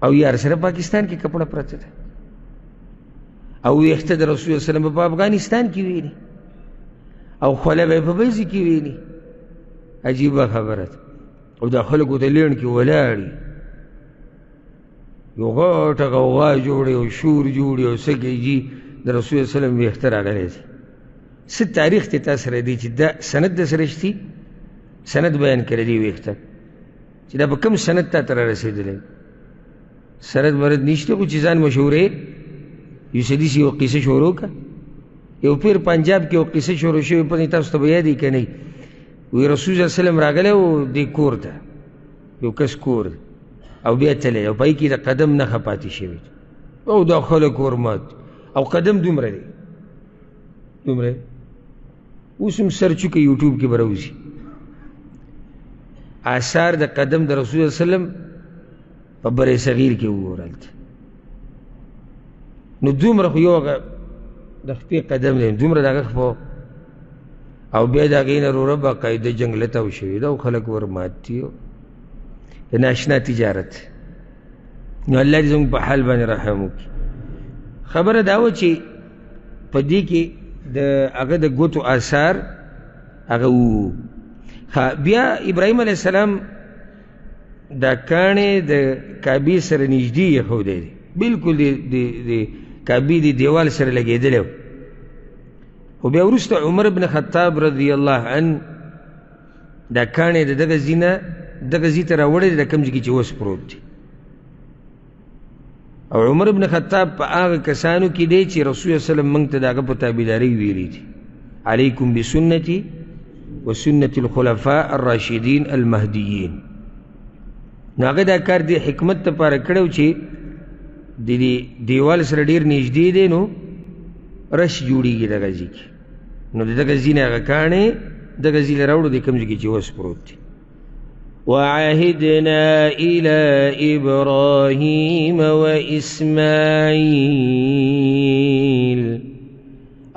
او یار سره پاکستان کې کپړه پرته ده. او ویښته د رسول الله وسلم په افغانستان کې ویلي، او خوله به یې په بیځي کې ویلي. عجیبه خبره ده. او دا خلکو ته لېڼ کې ولاړي، یو غټه غوغا جوړې او شور جوړې او څه کوي، د رسول الله وسلم ویښته راغلی دي. څه تاریخ دی تا سره دی چې دا سند د سره شتي، سند بیان کړی دی ویښته، چې دا په کوم سند تا ته رارسېدلی. سند مرد نشته، خو چې ځان مشهورې یو سدي یو قصه شروع کړه. یو پیر پنجاب کې یو قصه شروع شوې، پتې تاسو ته به یاد وي که نه. وایي رسول صلی الله علیه وسلم راغلی و دې کور ته، یو کس کور او بیا تللی، او پای کې د قدم نښه پاتې شوې، او دا خلک ورمات، او قدم دومره دی، دومره. اوس هم سرچ وکړئ یوټیوب کې به راوځي آثار د قدم د رسول الله وسلم په بر صغیر کې وګورئ. نو دومره خو یو هغه د خپې قدم دی، دومره د هغه خپو، او بیا د هغې نه وروره باقاعده جنګله تاو شوي ده، او خلک ورمات دي، د ناشنا تجارت. نو الله دې زموږ په حال باندې رحم وکړي. خبره دا وه چې په دې کې د هغه د ګوتو آثار هغه وو. بیا ابراهیم علیه السلام دا کاڼې د کعبې سره نږدې ایښودی دی، بلکل د کعبې د دیوال سره لګېدلی و. خو بیا وروسته عمر بن خطاب رضی الله عنه دا کاڼې د دغه ځای نه دغه ځای ته راوړی دی، د کوم ځای کې چې اوس پروت دی. او عمر بن خطاب په هغه کسانو کې دی چې رسول الله وسلم موږ ته د هغه په تابعدارۍ ویلي دي، علیکم بسنتي وسنة الخلفاء الراشدین المهدیین. نو هغه دا کار دی حکمت دپاره کړی و چې د دیوال سره ډېر نږدې دی، نو رش جوړېږي دغه ځای کې. نو د دغه ځای نه هغه کاڼې دغه ځای له راوړو د کوم ځای کې چې اوس پروت دی. وعهدنا إلى إبراهيم وإسماعيل،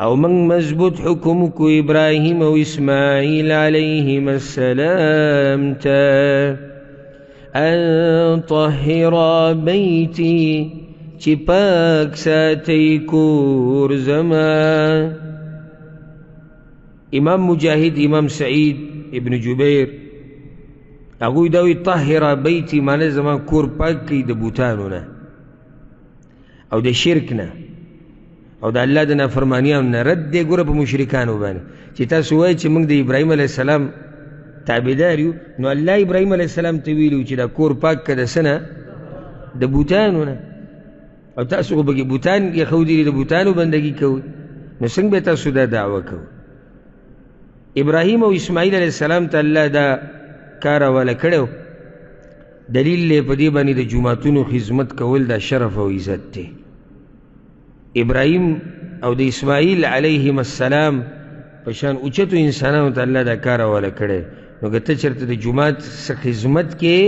او من مضبوط حکم کو ابراهیم او اسماعیل علیهما السلام تا ان طهر بیتی، چی پاک ساتی کور زما. امام مجاہد، امام سعید ابن جبیر اگوی داوی طهر بیتی معنی زمان کور پاک کی د بوتانو نه او د شرک نه او د الله د نافرمانیانو نه. رد دی ګوره په مشرکانو باندې چې تاسو وایئ چې موږ د ابراهیم علیه السلام تابعدار یو، نو الله ابراهیم علیه السلام ته ویلي چې دا کور پاک که د څه نه؟ د بوتانو نه. او تاسو خو پکې بوتان ایښودي دي، د بوتانو بندګي کوئ، نو څنګه به تاسو دا دعوه کوئ؟ ابراهیم او اسماعیل علیه السلام ته الله دا کار حواله کړی، دلیل دی په دې باندې د جوماتونو خدمت کول دا شرف او عزت دی. ابراهیم او د اسماعیل علیهم السلام په شان اوچتو انسانانو ته الله دا کار حواله کړی، نو که ته چېرته د جومات څه خدمت کې،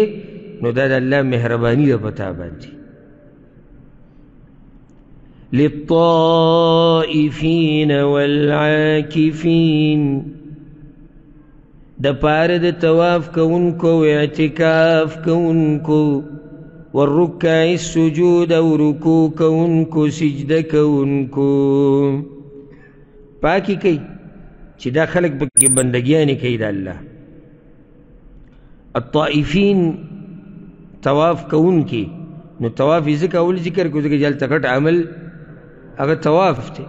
نو دا د الله مهرباني ده په تا باندې. للطائفین والعاکفین، د پاره د طواف کوونکو او اعتکاف کوونکو، والرکع السجود او رکوع کوونکو سجده کوونکو. پاکی کوي چې دا خلق پکې بندګیانې کوي د الله. الطائفین طواف کوونکي، نو طواف ځکه اول ذکر کو ځکه چې هلته غټ عمل هغه طواف دی.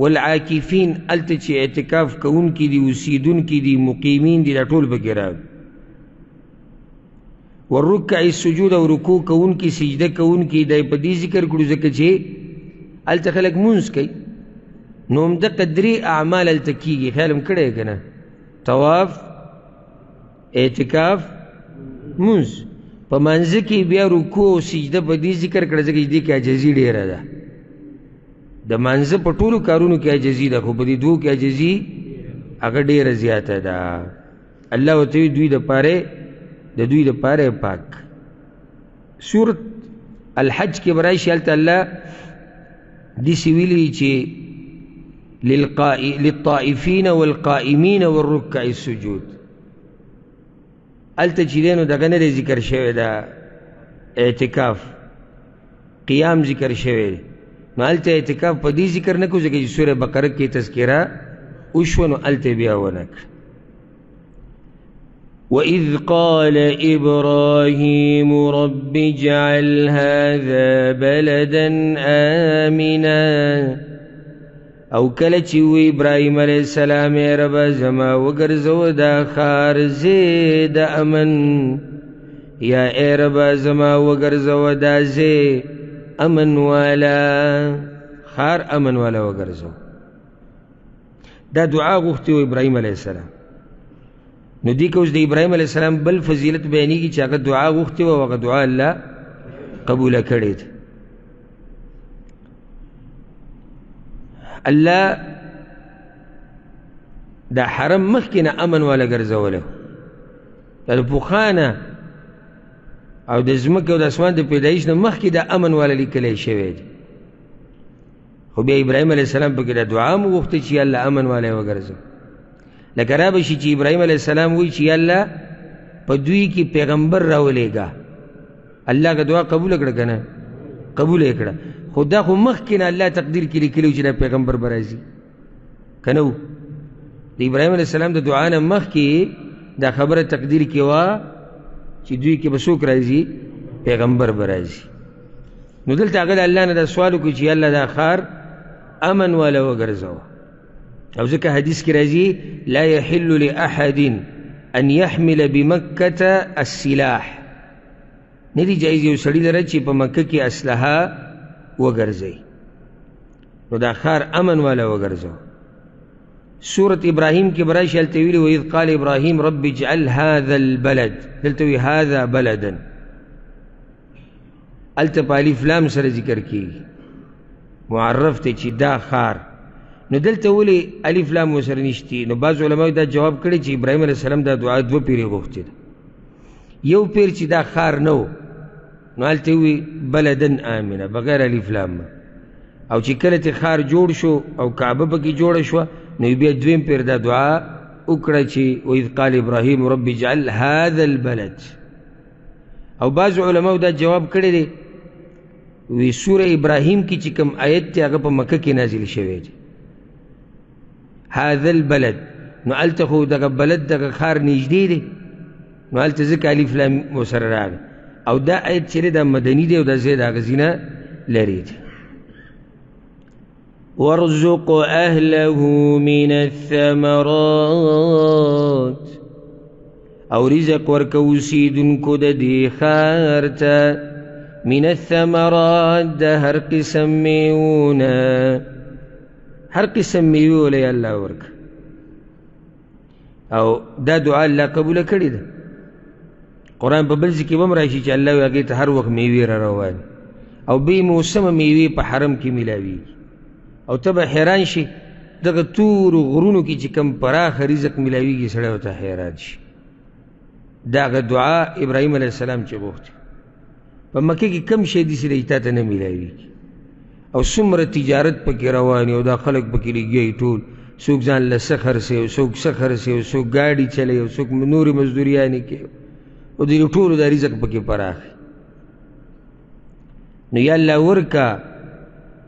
والعاکفین هلته چې اعتکاف کوونکي دي، اوسېدونکي دي، مقیمین دي، دا ټول پکې راغلي. والرکع السجود او رکوع کوونکي سجده کوونکي دا په دې ذکر کړو ځکه چې هلته خلک مونځ کوي. نو همدغه درې اعمال هلته کېږي. خیال هم کړی که نه؟ طواف، اعتکاف، مونځ. په مانځه کې بیا رکوع او سجده په دې ذکر کړه ځکه چې دې کې عاجزي ډېره ده. د مانځه په ټولو کارونو کې عاجزي ده، خو په دې دوو کې عاجزي هغه ډېره زیاته ده. الله ورته وایي دوی دپاره پاک. سورت الحج کې به راشي هلته الله داسې ویلي چې للطائفین والقائمین والرکع السجود. هلته چې دی نو دغه نه دی ذکر شوی ده، اعتکاف قیام ذکر شوی دی. نو هلته اعتکاف په دې ذکر نه کړو ځکه چې سورة بقره کې تذکره وشوه، نو هلته بیا ونه کړه. وَإِذْ قَالَ إِبْرَاهِيمُ رَبِّ اجْعَلْ هَذَا بَلَدًا آمِنًا. او کله چې وی ابراهیم علیه السلام ای ربه زما وګرځوه دا ښار ځای د امن، یا ای ربه زما وګرځوه دا ځای امن والا، ښار امن والا وګرځوه. دا دعا غوښتې و ابراهیم علیه السلام. نو دې که اوس د ابراهیم علیه السلام بل فضیلت بیانېږي چې هغه دعا غوښتې وه او هغه دعا الله قبوله کړې ده. الله دا حرم مخکې نه امن والا ګرځولی، دا د پخوانه او د ځمکې او د اسمان د پیدایش نه مخکې دا امن والا لیکلی شوی دی. خو بیا ابراهیم علیه السلام پکې دا دعا هم وغوښته چې الله امن والا یې وګرځوه. لکه را به شي چې ابراهیم علیه السلام وایي چې الله په دوی کې پیغمبر راولېږه. الله که دعا قبوله کړه که نه؟ قبوله یې کړه. خو دا خو مخکې نه الله تقدیر کې لیکلي چې دا پیغمبر به راځي که نه و؟ د ابراهیم علیه السلام د دعا نه مخکې دا خبره تقدیر کې وه چې دوی کې به څوک راځي؟ پیغمبر به راځي. نو دلته هغه د الله نه دا سوال وکړي چې الله دا ښار امن والا وګرځوه. او ځکه حدیث کې راځي لا يحل لأحد ان يحمل بمکة السلاح، نه دی جایز یو سړي لره چې په مکه کې اسلحه وګرځي. نو دا ښار امن والا وګرځوه. سورة ابراهیم کې براشي هلته ویلي وإذ قال ابراهیم رب اجعل هذا البلد، دلته وی هذا بلدا، هلته په الف لام سره ذکر کېږي، معرف دی چې دا ښار. نو دلته ولې الف لام ورسره نشتي؟ نو بعض علماء دا جواب کړی چې ابراهیم علیه السلام دا دعا دوه پیرې غوښتې ده. یو پیر چې دا ښار نه و نو هلته وی بلدن آمنه بغیر الف لام، او چې کله چې ښار جوړ شو او کعبه پکې جوړه شوه نو بیا دویم پیر دا دعا وکړه چې وإذ قال ابراهیم رب اجعل هذا البلد. او بعض علماء دا جواب کړی دی وی سوره ابراهیم کې چې کوم آیت دی هغه په مکه کې نازل شوی دی، هذا البلد. نو هلته خو دغه بلد دغه ښار نږدې دی، نو هلته ځکه الف لام ورسره راغی. او دا آیت چې دی دا مدني دی او دا ځای د هغه ځینه لرې دی. وارزق اهله من الثمرات، او رزق ورکه اوسېدونکو د دې ښار ته من الثمرات د هر قسم میوونه، هر قسم میوه ولی الله ورکه. او دا دعا الله قبوله کړې ده. قرآن په بل ځای کې به هم راشي چې الله هغې ته هر وخت میوې را روانې او بې موسمه میوې په حرم کې میلاویږي. او ته به حیران شي دغه تورو غرونو کې چې کوم پراخه رزق میلاویږي سړی ورته حیران شي. دا هغه دعا ابراهیم علیه السلام چې غوښتې په مکې کې کم شی داسې دی تا ته نه میلاویږي. او څومره تجارت پکې رواني او دا خلک پکې لګیایي ټول، څوک ځان له څه خرڅوي او څوک څه خرڅوي او څوک ګاډي چلوي او څوک نورې مزدوریانې کوي او د ټولو دا رزق پکې پراخ. نو یا الله ورکه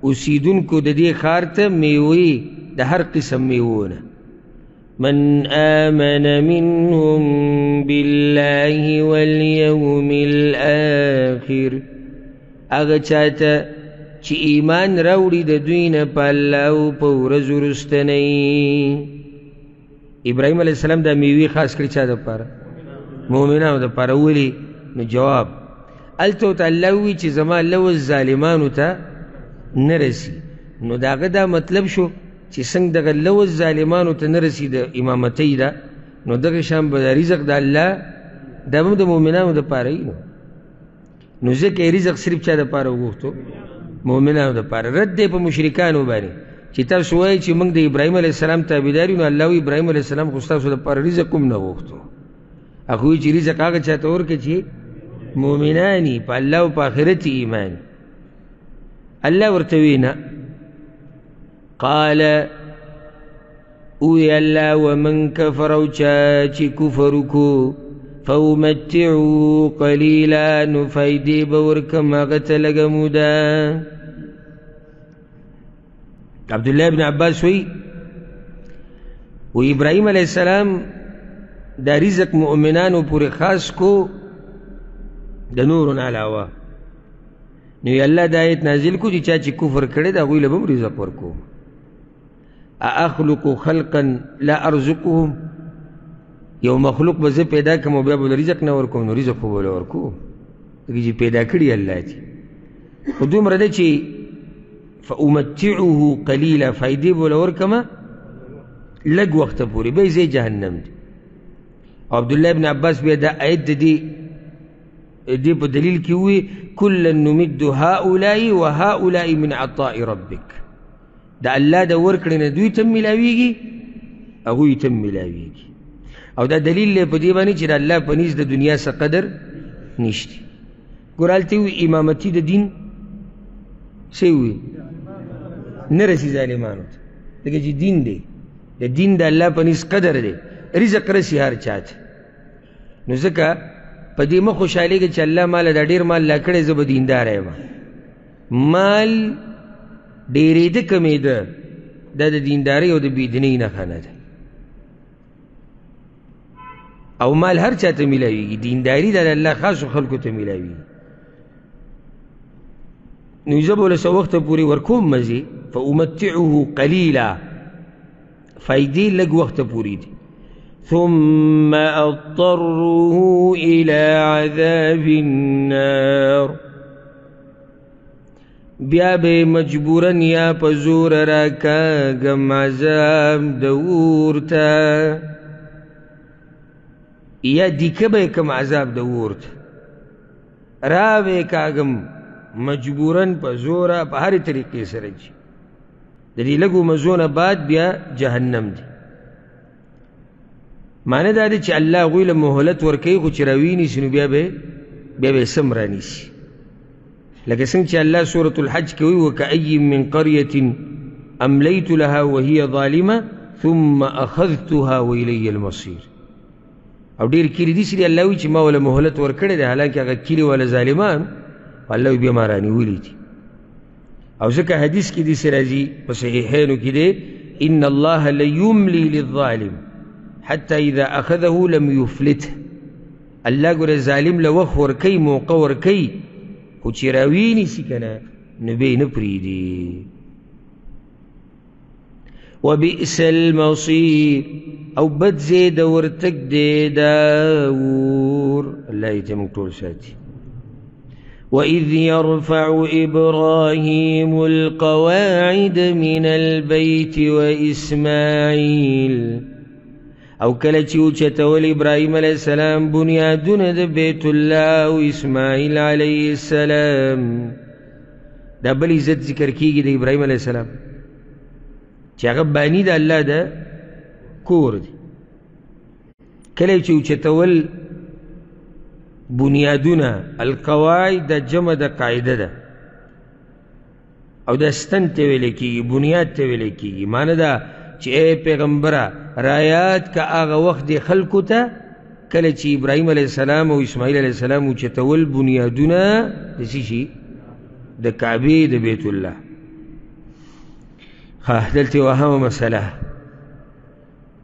اوسېدونکو د دې ښار ته میوې د هر قسم میوونه. من آمن منهم بالله واليوم الآخر هغه چاته چې ایمان راوړي د دوی نه په الله او په ورځ وروستنۍ. ابراهیم علیه السلام دا میوې خاص کړي چا دپاره؟ مؤمنانو دپاره. ولې؟ نو جواب هلته ورته الله ووایي چې زما لوز ظالمانو ته نه رسي. نو د هغه دا مطلب شو چې څنګه دغه لوز ظالمانو ته نه رسي د امامتۍ ده، نو دغه شان به د رزق د الله دا هم د مؤمنانو دپاره وي. نو ځکه یې رزق صرف چا دپاره وغوښتو؟ مؤمنانو دپاره. رد دی په مشرکانو باندې چې تاسو وایئ چې موږ د ابراهیم علیه السلام تابعدار یو، نو الله وایي ابراهیم علیه السلام خو ستاسو دپاره رزق هم نه غوښتو. هغه وایي چې رزق هغه چاته ورکړه چې مؤمنان یي، په الله او په آخرت ایمان. الله ورته وی نه. قال اوی الله ومن کفر او چا چې کفر وکړو فامتعوا قلیلا نو فایدې به ورکم هغه ته لږه موده. عبدالله ابن عباس وی ابراهیم علیه السلام دا رزق مؤمنانو پورې خاص کو د نورن علاوه. نو الله دا آیت نازل کو چې چا چې کفر کړی د هغوی له به هم رزق ورکو. اخلق خلقا لا ارزقهم، یو مخلوق به زه پیدا کړم او بیا به رزق نه ورکوم، نو رزق خو به له ورکو ځکه چې پیدا کړي الله دي. خو دومره ده چې فامتعه قلیلا فایدې به له ورکمه لږ وخته پورې، به یې ځای جهنم دی. او عبدالله ابن عباس بیا دا آیت د دې په دلیل کې ووی کلا نمد هؤلاء وهؤلاء من عطاء ربک. دا الله د ورکړې نه دوی ته ملاویږي، هغوی ته ملاویږي. او دا دلیل دی په دې باندې چې د الله په نزد د دنیا څه قدر نشته. ګوره هلته وي امامتي د دین څه وي نه رسي ظالمانو ته، ځکه چې دین دی، د دین د الله په نزد قدر دی، رزق رسي هر چا ته. نو ځکه په دې مه خوشحالېږه چې الله ماله دا ډېر مال لا کړی زه به دینداره یم. مال ډېرېده کمېده دا د دیندارۍ او د بېدینۍ نښه نه ده. او مال هر چا ته میلاویږي، دینداري دا د الله خاصو خلکو ته میلاویږي. نو زه به له څه وخته پورې ورکوم مزې فامتعه قلیلا، فایدې لږ وخته پورې دي. ثم اضطره الى عذاب النار، بیا به مجبورا یا په زور راکاږم عذاب د اور ته، یا دیکه به کم عذاب د اور ته را به کاږم مجبورا په زوره په هرې طریقې سره چې د دې لږو مزو نه بعد بیا جهنم دی. معنی دا دی چې الله هغوی له مهلت ورکوي، خو چې راوینیسي نو بیا به سم رانیسي. لکه څنګه چې الله سورة الحج کې وایي وکأي من قرية أمليت لها وهي ظالمة ثم أخذتها وإلي المصير. او ډېر کلي دي چې الله وایي چې ما وله مهلت ورکړی دی، حالانکه هغه کلي والا ظالمان الله بیا ما رانیولي دي. او ځکه حدیث کې داسې راځي په صحیحینو کې دی ان الله لیملي للظالم حتی اذا اخذه لم یفلته. الله ګوره ظالم له وخت ورکوي، موقع ورکوي، خو چې راوینیسي که نه نو به یې نه پرېږدي. وبئس المصیر، او بد ځای د ورتګ دی دا اور. الله یې ته موږ ټول ساتي. وإذ يرفع إبراهيم القواعد من البيت وإسماعيل، او کله چې اوچتول ابراهیم علیه السلام بنیادونه د بیت الله او اسماعیل علیه السلام. دا بل عزت ذکر کیږي د ابراهیم علیه السلام چې هغه بانی د الله د کور دی. کله چې اوچتول بنیادونه، القواعد د جمع د قاعده ده، او د ستن ته ویل کېږي، بنیاد ته ویل کېږي. معنی دا چې ای پیغمبره رایات که هغه وخت دی خلکو ته کله چې ابراهیم علیه السلام او اسماعیل علیه السلام اوچتول بنیادونه د څه شي؟ د کعبې د بیت الله. دلته وهمه مسله،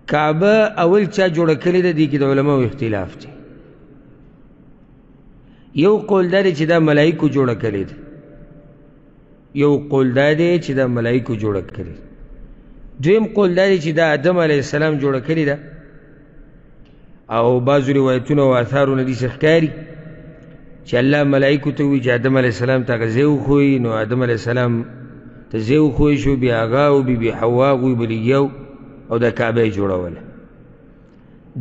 کعبه اول چا جوړه کړې ده؟ دې کې د علماو اختلاف دی. یو قول دا دی چې دا ملائکو جوړه کړې ده، یو قول دا دی چې دا ملائکو جوړه کړي. دویم قول دا دی چې دا آدم علیه السلام جوړه کړې ده، او بعضو روایتونه او آثارو نه داسې ښکاري چې الله ملائکو ته وایي چې آدم علیه السلام ته هغه ځای وښوي، نو آدم علیه السلام ته ځای وښوی شو، بیا هغه او بي بي حوا هغوی به لګیا او دا کعبه یې جوړوله.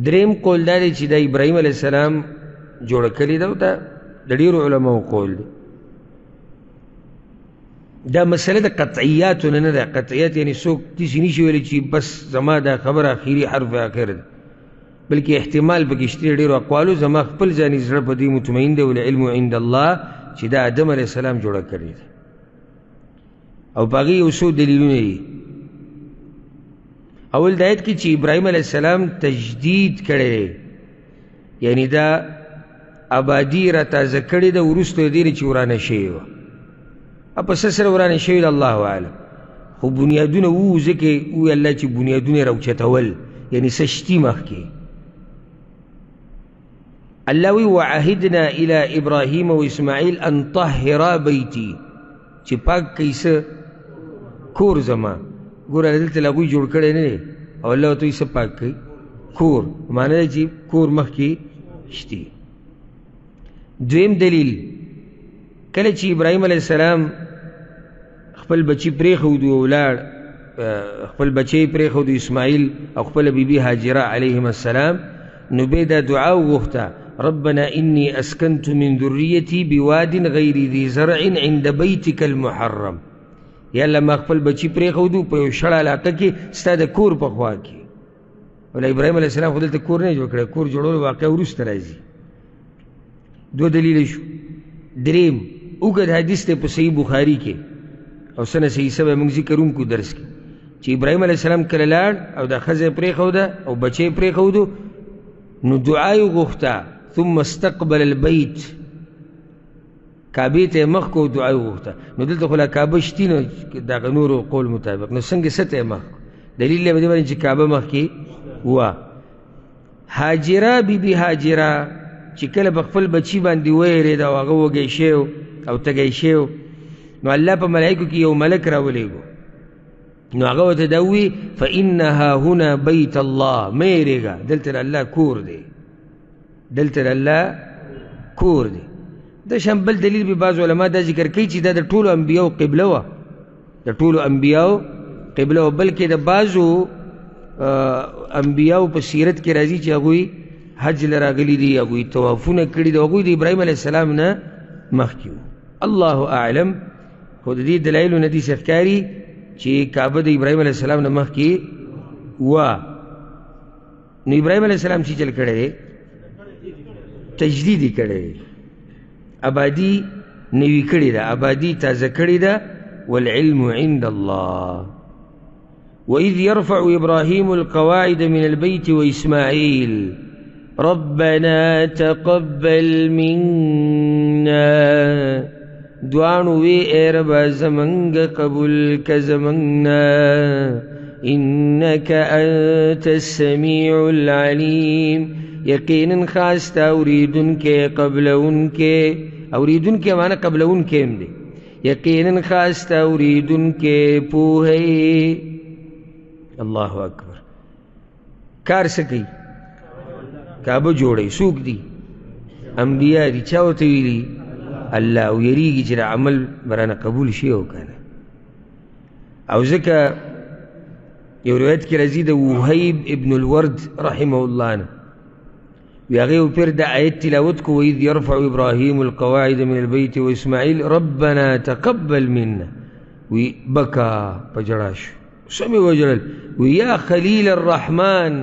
دریم قول دا دی چې دا ابراهیم علیه السلام جوړه کړې ده، او دا د ډېرو علماو قول دی. دا مسله د قطعیاتو نه ده. قطعیات یعنی څوک داسې نشي ویلی چې بس زما دا خبره اخري حرف آخر ده، بلکې احتمال پکې شته ډېرو اقوالو. زما خپل ځاني زړه په دې مطمئن دی والعلم عند الله چې دا آدم علیه السلام جوړه کړې ده، او په هغې یو څو دلیلونه دي. اول دا آیت کې چې ابراهیم علیه السلام تجدید کړی دی، یعنی دا آبادي را تازه کړې ده وروسته د دې نه چې ورانه شوې وه. په څه سره ورانه شوې ده الله اعلم، خو بنیادونه وو، ځکه ووایي الله چې بنیادونه یې راوچتول، یعنی څه شتي مخکې. الله وی وعهدنا الى ابراهیم و اسماعیل ان طهرا بیتی، چې پاک کوي څه کور زما. ګوره دلته لا هغوی جوړ کړی نه دی، او الله ورته وایي څه پاک کوي کور، معنی ده چې کور مخکې شتي. دویم دلیل، کله چې ابراهیم علیه السلام خپل بچی پرېښودو او ولاړ، خپل بچی پرېښودو اسماعیل او خپله بیبي هاجره علیهم السلام، نو بیا دا دعا وغوښته ربنا انی اسکنت من ذریتی بواد غیر ذي زرع عند بیتک المحرم. یا الله ما خپل بچی پرېښودو په یو شړه علاقه کې ستا د کور په خوا کې. ولا ابراهیم علیه السلام خو دلته کور نه جوړ کړی، کور جوړولو واقعه وروسته راځي. دو دلیل شو. دریم اوږد حدیث دی په صحیح بخاري کې، او څه نه صحیح څه به موږ ذکر وکړو درس کې، چې ابراهیم علیه السلام کله لاړ او دا ښځه یې پرېښوده او بچی یې پرېښودو، نو دعا یې وغوښته ثم استقبل البیت، کعبې ته یې مخ کو، دعا یې وغوښته. نو دلته خو لا کعبه شتي نه د هغه نورو قول مطابق، نو څنګه څه ته یې مخ کو؟ دلیل یې په دې باندې چې کعبه مخکې وه. هاجره بیبي هاجره چې کله په خپل بچي باندې ویرېده او هغه وږی شوی او تږی شوی، نو الله په ملایکو کې یو ملک راولېږو، نو هغه ورته دا ووایي فانها هنا بیت الله، مه یېرېږه، دلته د الله کور دی، دلته د الله کور دی. د شان بل دلیل به بعض علما دا ذکر کوي چې دا د ټولو انبیاو قبله وه، د ټولو انبیاو قبله وه، بلکې د بعضو انبیاو په سیرت کې راځي چې هغوی حج له راغلي دي، هغوی طوافونه کړي دي، هغوی د ابراهیم علیه السلام نه مخکې وو. الله اعلم. خو د دې دلایلو نه داسې ښکاري چې کعبه د ابراهیم علیه السلام نه مخکې وه. نو ابراهیم علیه السلام چې چل کړی دی تجدید یې کړی دی، آبادي نوي کړې ده، آبادي تازه کړې ده. والعلم عند الله. وإذ يرفع إبراهيم القواعد من البيت وإسماعيل ربنا تقبل منا، دوانو وی اے ربا زمنگ قبول کزمنگنا، انك انت السميع العليم، یقینا خاص تا اوریدن کے قبل ان کے، اوریدن کے معنی قبل ان کے ہم دے، یقینا خاص تا اوریدن کے پوہے. اللہ اکبر. کار سکی کعبه جوړی څوک دي؟ انبیاء دي. چا ورته ویلي؟ الله. او یریږي چې د عمل برانه قبول شي او که نه. او ځکه یو روایت کې راځي د وهیب ابن الورد رحمه الله نه، وی هغې وپیر د آیت تلاوت کو وإذ يرفع إبراهيم القواعد من البيت وإسماعيل ربنا تقبل منا، وی بکا په جړا شو، سمې وجړل، وی یا خلیل الرحمن،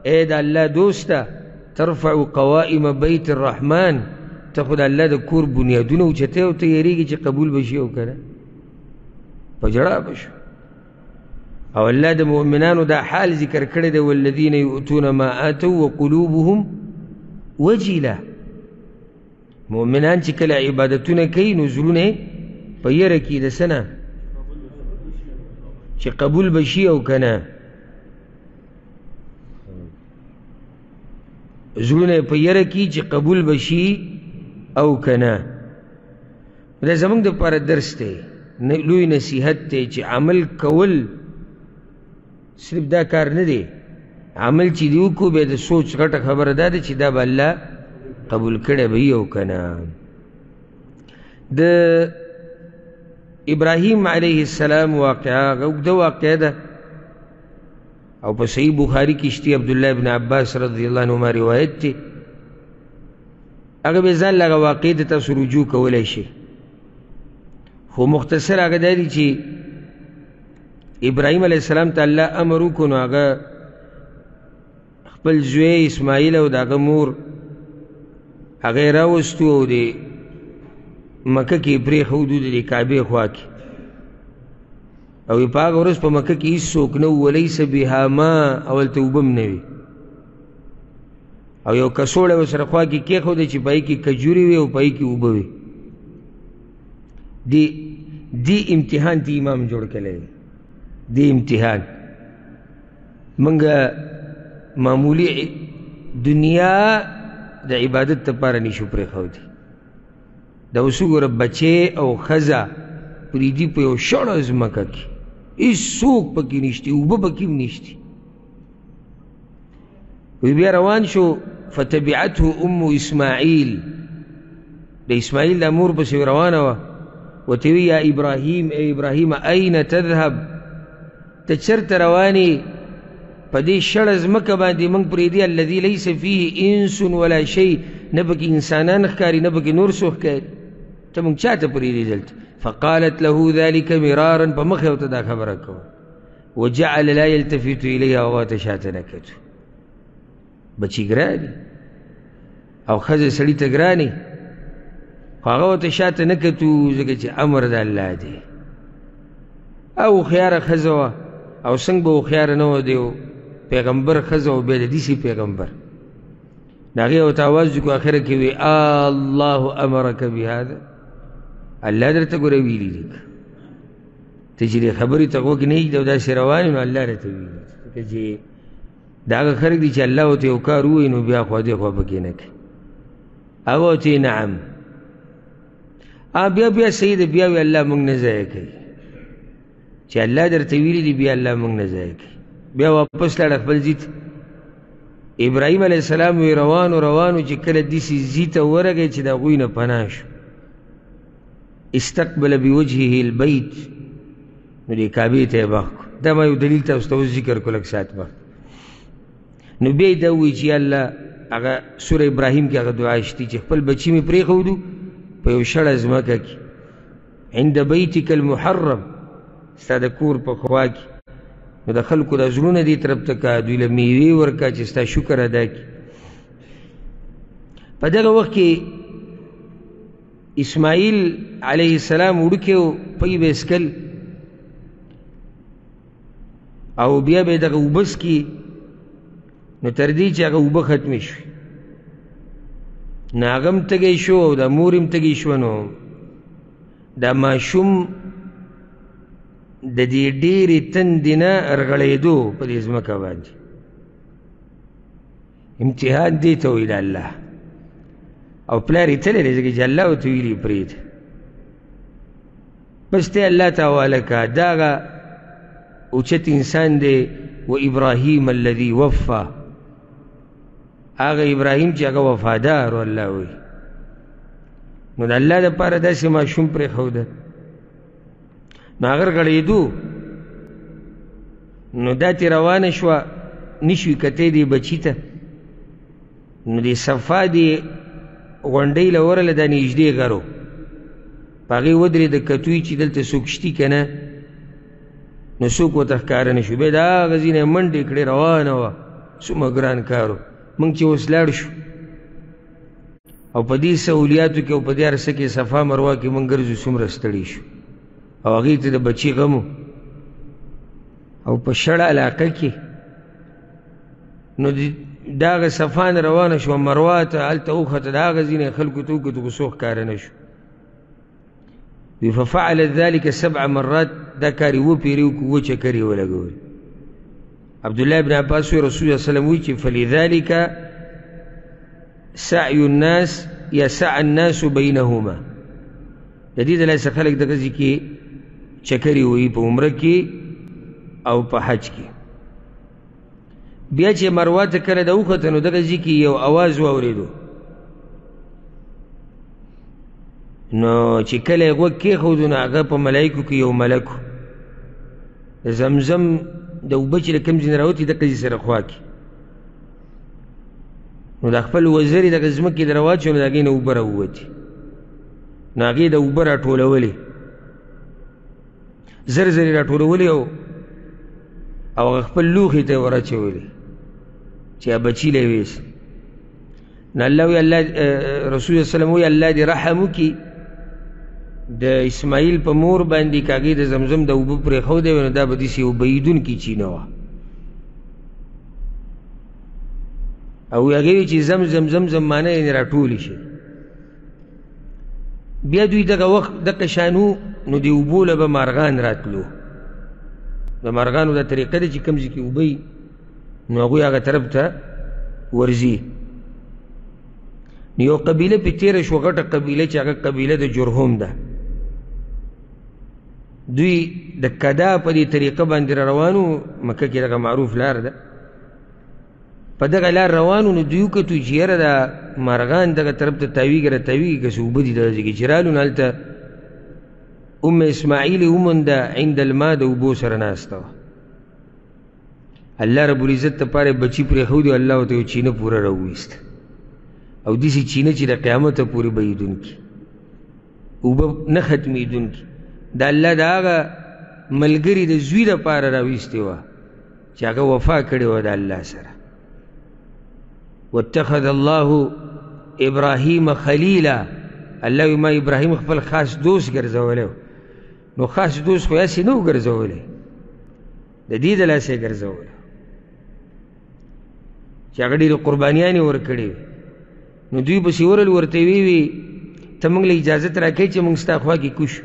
اے د الله دوسته، ترفع قوائم بیت الرحمن، ته خو د الله د کور بنیادونه اوچتې او ته یېرېږي چې قبول به شي او که نه، په جړا به شو. او الله د مؤمنانو دا حال ذکر کړی دی والذین یؤتون ما آتوا وقلوبهم وجله، مؤمنان چې کله عبادتونه کوي نو زړونه په یره کې د څه نه چې قبول به شي او که نه، زړونه په یره کې چې قبول به شي او که نه. دا زموږ دپاره درس دی لوی نصیحت ته چې عمل کول صرف دا کار نه دی، عمل چې دی وکړو بیا د سوچ غټه خبره دا ده چې دا به الله قبول کړی به وي او که نه. د ابراهیم علیه السلام واقعه هغه اوږده واقعه ده او په صحیح بخاري کې شتي، عبدالله ابن عباس رضی الله عنهما روایت دی. هغه به ځان له هغه واقعې ته تاسو رجوع کولی شئ، خو مختصر هغه دا دی چې ابراهیم علیه السلام ته الله امر وکړو، نو هغه خپل زوی اسماعیل او د هغه مور هغه یې راوستو او د مکه کې یې پرېښودو د کعبې خوا کې، او په هغه ورځ په مکه کې هېڅوک نه و، ولیس بها ماء، او هلته اوبه هم نه وي، او یو کڅوړه یې ورسره خوا کې کېښوده چې په هغې کې کجورې وي او په هغې کې اوبه وي. دی امتحان تی امام جوړ کړی دی، دی امتحان منګه معمولی دنیا د عبادت لپاره نشو پرېښودی. دا اوس وګوره بچی او ښځه پرېږدي په یو شړه ځمکه کې، هېڅوک پکې نشتی، اوبه پکې هم نشتي. وی بیا روان شو، فتبعته ام اسماعیل، د اسماعیل د مور پسې روانه وه، ورته وی یا ابراهیم، ای ابراهیم این تذهب، ته چېرته روانې؟ په دې شړه ځمکه باندې موږ پرېږدي الذي لیس فیه انس ولا شی، نه پکې انسانان ښکاري نه پکې نور څوک ښکاري، ته موږ چا ته پرېږدي دلته؟ فقالت له ذلك مرارا، په مخ یې ورته دا خبره کوه، وجعل لا یلتفت الیها، هغه ته شاته نه کتو. بچي ګرانې او ښځه سړي ته ګرانې، خو هغه ورته شاته نه کتو ځکه چې امر د الله دی. او هوښیاره ښځه وه، او څنګه به هوښیاره نه وه، دی پیغمبر ښځه او بیا د داسې پیغمبر، نو هغې ورته اواز وکړو، اخره کې وی الله امرک بهذا، الله درته ګوره ویلي دي، ته چې دې خبرې ته غوږ نه ایږدي او داسې روان یې، نو الله درته ویلي دي، ځکه چې دا هغه خلک دي چې الله ورته یو کار ووایي نو بیا خوا دې خوا پکې نه کوي. هغه ورته نعم، بیا صحیح ده، بیا وی الله موږ نه ضایع کوي، چې الله درته ویلي دي بیا الله موږ نه ضایع کوي. بیا واپس لاړه خپل ځي ته. ابراهیم علیه السلام وی روانو روانو چې کله داسې ځي ته ورغی چې د هغوی نه پناه شو، استقبل بوجهه البیت، نو دې کعبې ته یې مخ کړو. دا ما یو دلیل تاسو ته اوس ذکر کړو لږ ساعت مخکې. نو بیا یې دا ووایي چې یا الله، هغه سوره ابراهیم کې هغه دعا شتي چې خپل بچي مې پرېښودو په یو شړه ځمکه کې، عند بیتک المحرم، ستا د کور په خوا کې، نو د خلکو د زړونه دې طرف ته که، دوی له میوې ورکه چې ستا شکر ادا کړي. په دغه وخت کې اسماعیل علیه السلام وړوکی و، پی به یې څکل او بیا به یې دغه اوبه څکي، نو تر دې چې هغه اوبه ختمې شوې، نو هغه هم تږی شو او دا مور هم تږی شوه، نو دا ماشوم د دې ډېرې تندې نه رغړېدو په دې ځمکه باندې. امتحان دې ته ویل الله، او پلار یې تللی دی ځکه چې الله ورته ویلي پرېږده، بس ته الله ته حواله کړه. دا هغه اوچت انسان دی، و ابراهیم الذي وفا، هغه ابراهیم چې هغه وفادار و، الله وایي. نو د الله دپاره داسې ماشوم پرېښوده، نو هغه رغړېدو، نو دا ترې روانه شوه، نشوي کتی دی بچي ته، نو دې صفا دې غونډۍ له ورله دا نږدې غر و، په هغې ودرېده، کتوی چې دلته څوک شتي که نه، نو څوک ورته ښکاره نه شو. بیا د هغه ځای نه یې منډې کړې، روانه وه، څومره ګران کار و. موږ چې اوس لاړ شو او په دې سهولیاتو کې او په دې هر څه کې صفا مروه کې موږ ګرځو، څومره ستړي شو، او هغې ته د بچي غم و، او په شړه علاقه کې، نو د هغه صفا نه روانه شوه مروه ته، هلته وخته، د هغه ځای نه خلکو ته وکتو، خو څوک ښکاره نه شو. ففعلت ذلك 7 مرات، دا کار یې وپېرې وکړو، 2 چکر یې ولګول. عبدالله بن عباس وی رسول الله صلی الله علیه وسلم وی چې فلذلك سعی الناس یا سعى الناس بینهما، د دې دلایل څخه خلک دغه ځای کې چکرې وي په عمره کې او په حج کې. بیا چې مروه ته کله د وخته نو دغه ځای کې یو اواز واورېدو، نو چې کله یې غوږ کېښودو نو هغه په ملایکو کې یو ملک و، د زمزم د اوبه چې له کوم ځای نه راوتې دغه ځای سره خوا کې، نو د خپل وزرې دغه ځمکې د راواچو نو د هغې نه اوبه راووتې، نو هغې د اوبه راټولولې، زر زر یې راټولولې او هغه خپل لوښي ته یې ورچولې چې بچي له یې ویست. نو الله وی الله رسول الله وسلم وی الله دې رحم وکړي د اسماعیل په مور باندې که هغې د زمزم د اوبه پرېښودی وی نو دا به داسې یو بهیدونکې چینه وه. او هغې وی چې زمزم معنی یې راټولې شي. بیا دوی دغه وخت دغه شانو نو د اوبو له به مارغان راتلو، د مارغانو دا طریقه ده چې کوم ځای کې اوبه وي نو هغوی هغه طرف ته ورځي. نو یو قبیله پې تېره شوه، غټه قبیله چې هغه قبیله د جرهم ده. دوی د کدا په دې طریقه باندې را روانو، مکه کې دغه معروف لار ده، په دغه لار روانو. نو دوی وکتو چې یاره دا مارغان دغه طرف ته تاویږي را تاویږي که څه اوبه دي دغه ځای کې چې رالو نو هلته ام اسماعیل یې ومونده عند الماء د اوبو سره ناسته وه. الله رب العزت دپاره بچي پرېښودي، الله ورته یو چینه پوره راوویسته، او داسې چینه چې د قیامته پورې بهیدونکي، اوبه نه ختمېدونکي. د الله د هغه ملګري د زوی دپاره راویستې وه چې هغه وفا کړې وه د الله سره. واتخذ الله ابراهیم خلیلا، الله وی ما ابراهیم خپل خاص دوست ګرځولی و. نو خاص دوست خو یاسې نه و ګرځولی، د دې د لاسه یې ګرځولی چې هغه ډېرې قربانیانې ورکړې وې. نو دوی پسې ورل ورته وی ته موږ له اجازت راکوې چې موږ ستا خوا کې کوشو.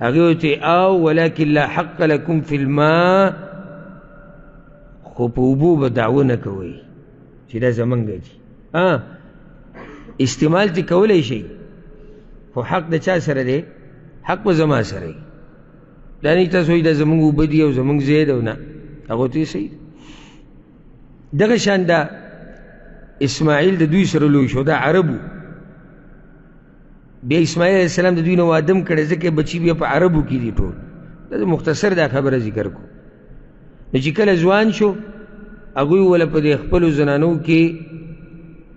هغې ورته او ولکن لا حق لکم فی الماء، خو په اوبو به دعوه نه کوئ چې دا زمونږ دي. استعمال تی کولی شي خو حق د چا سره دی؟ حق به زما سره وي. دا نه تاسو وایي دا زمونږ اوبه دي او زمونږ ځای دی او نه، هغه ته صحیح. دغه شان دا اسماعیل د دوی سره لوی شو، دا عربو. بیا اسماعیل علیه السلام د دوی نه واده م کړی، ځکه بچي بیا په عربو کې دي ټول. دا مختصر دا خبره ذکر کو. نو چې کله ځوان شو هغوی وله په د خپلو زنانو کې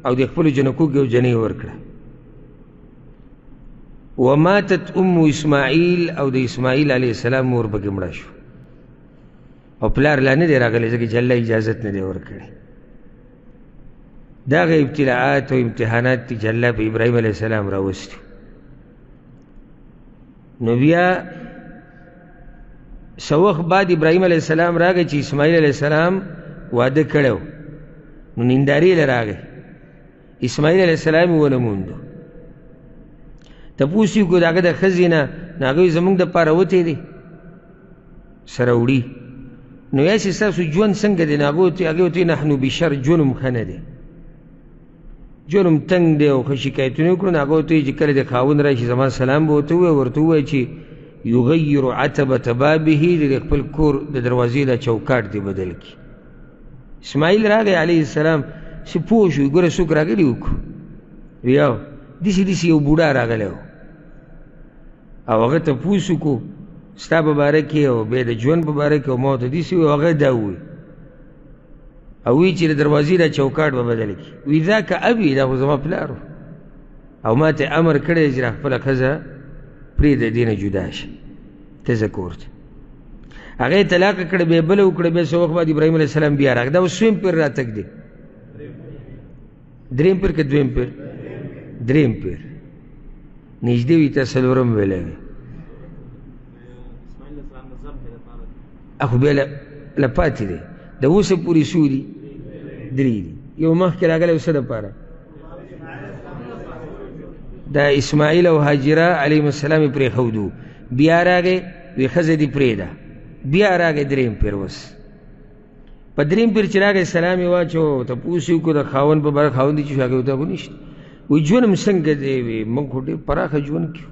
او د خپلو جنکو کې یو جنۍ ورکړه. وماتت ام اسماعیل، او د اسماعیل علیه السلام مور پکې مړه شو، او پلار لا نه دی راغلی ځکه چې الله اجازت نه دی ورکړی. دا هغه ابتلاعات او امتحانات دي چې الله په ابراهیم علیه السلام راوستي. نو بیا څه وخت بعد ابراهیم علیه السلام راغی چې اسماعیل علیه السلام واده کړی و، نو نیندارې له راغی. اسماعیل علیه السلام یې ونه موندو. تپوس یې وکړو د هغه د ښځې نه، نو هغه وایي زموږ دپاره وتی دی سره وړي. نو یاسې ستاسو ژوند څنګه دی؟ نو هغې ورته نحنو بشر، ژوند هم ښه نه دی، ژوند هم تنګ دی او ښه شکایتونه وکړو. نو هغه ورته وایي چې کله د خاوند راشي زما سلام به ورته ووایه، ورته ووایه چې یغیر عتبة بابه، د خپل کور د دروازې دا چوکاټ دی بدل کړي. اسماعیل راغی علیه السلام چې پوه شو ګوره څوک راغلي وکړو، ویاو داسې یو بوډا راغلی و، او هغه تپوس وکړو ستا په باره کې او بیا د ژوند په باره کې، او ما ورته داسې وویل، هغه دا ووایي او وی چې د دروازې دا چوکاټ به بدل کړي. وی ذاک ابي، دا خو زما پلار و، او ما ته امر کړی چې خپله ښځه پرېږده دې نه جدا شه، ته ځه کور ته. هغه یې طلاقه کړه، بیا بله وکړه. بیا څه وخت بعد ابراهیم علیه السلام بیا راغی. دا اوس سویم پیر راتګ دی، دریم پیر که دویم پیر؟ دریم پیر. نږدې وي تا څلورم ویلی وي، خو بیا له پاتې دی. د اوسه پورې څو دي؟ درې دي. یو مخکې راغلی و څه دپاره؟ دا اسماعیل او هاجره علیهم السلام یې پرېښودو. بیا راغی وی ښځه دې پرېږده. بیا راغی دریم پیر. اوس په دریم پیر چې راغی سلام یې واچو، تپوس یې وکړو د خاوند په باره. خاوند یې چې شو هغې ورته نشته. وایي ژوند هم څنګه دی؟ وی موږ خو ډېر پراخه ژوند کړو،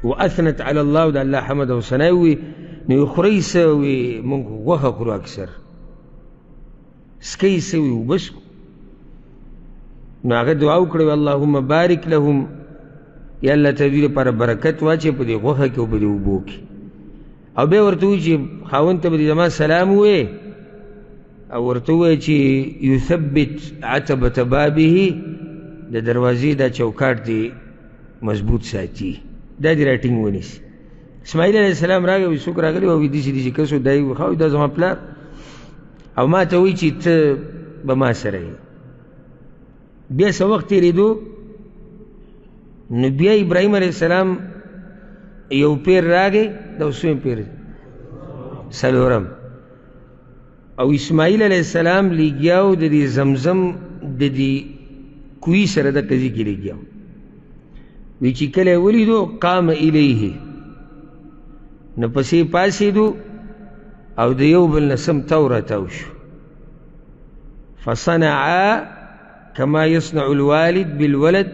واثنت علی الله، د الله حمد او ثنا وي، نو یې خورئ څه وي مونږ غوښه خورو اکثر، سکئ څه وي وبس. نو هغه دعا وکړه اللهم بارک لهم، یا الله ته دوی لپاره برکت واچوې په دې غوښه کې او په دې اوبو کې. او بیا ورته وایي چې خاوند ته به دې زما سلام ووایې او ورته ووایې چې یثبت عتبة بابه، د دروازې دا چوکاټ دې مضبوط ساتي، دا دې راټینګ ونیسي. اسماعیل علیه السلام راغی، وایي څوک راغلی وایي داسې داسې کس و، دا یې وایي دا زما پلار، او ما ته وایي چې ته به ما سره یې. بیا څه وخت تېرېدو، نو بیا ابراهیم علیه السلام یو پیر راغی، دا اوسویم پیر څلورم، او اسماعیل علیه السلام لګیاو د دې زمزم د دې کوی سره د قضیې کې لګیاو. وی چې کله یې ولیدو قام الیه، نو پسې پاڅېدو او د یو بل نه سم تاو راتاو شو. فصنعا کما یصنع الوالد بالولد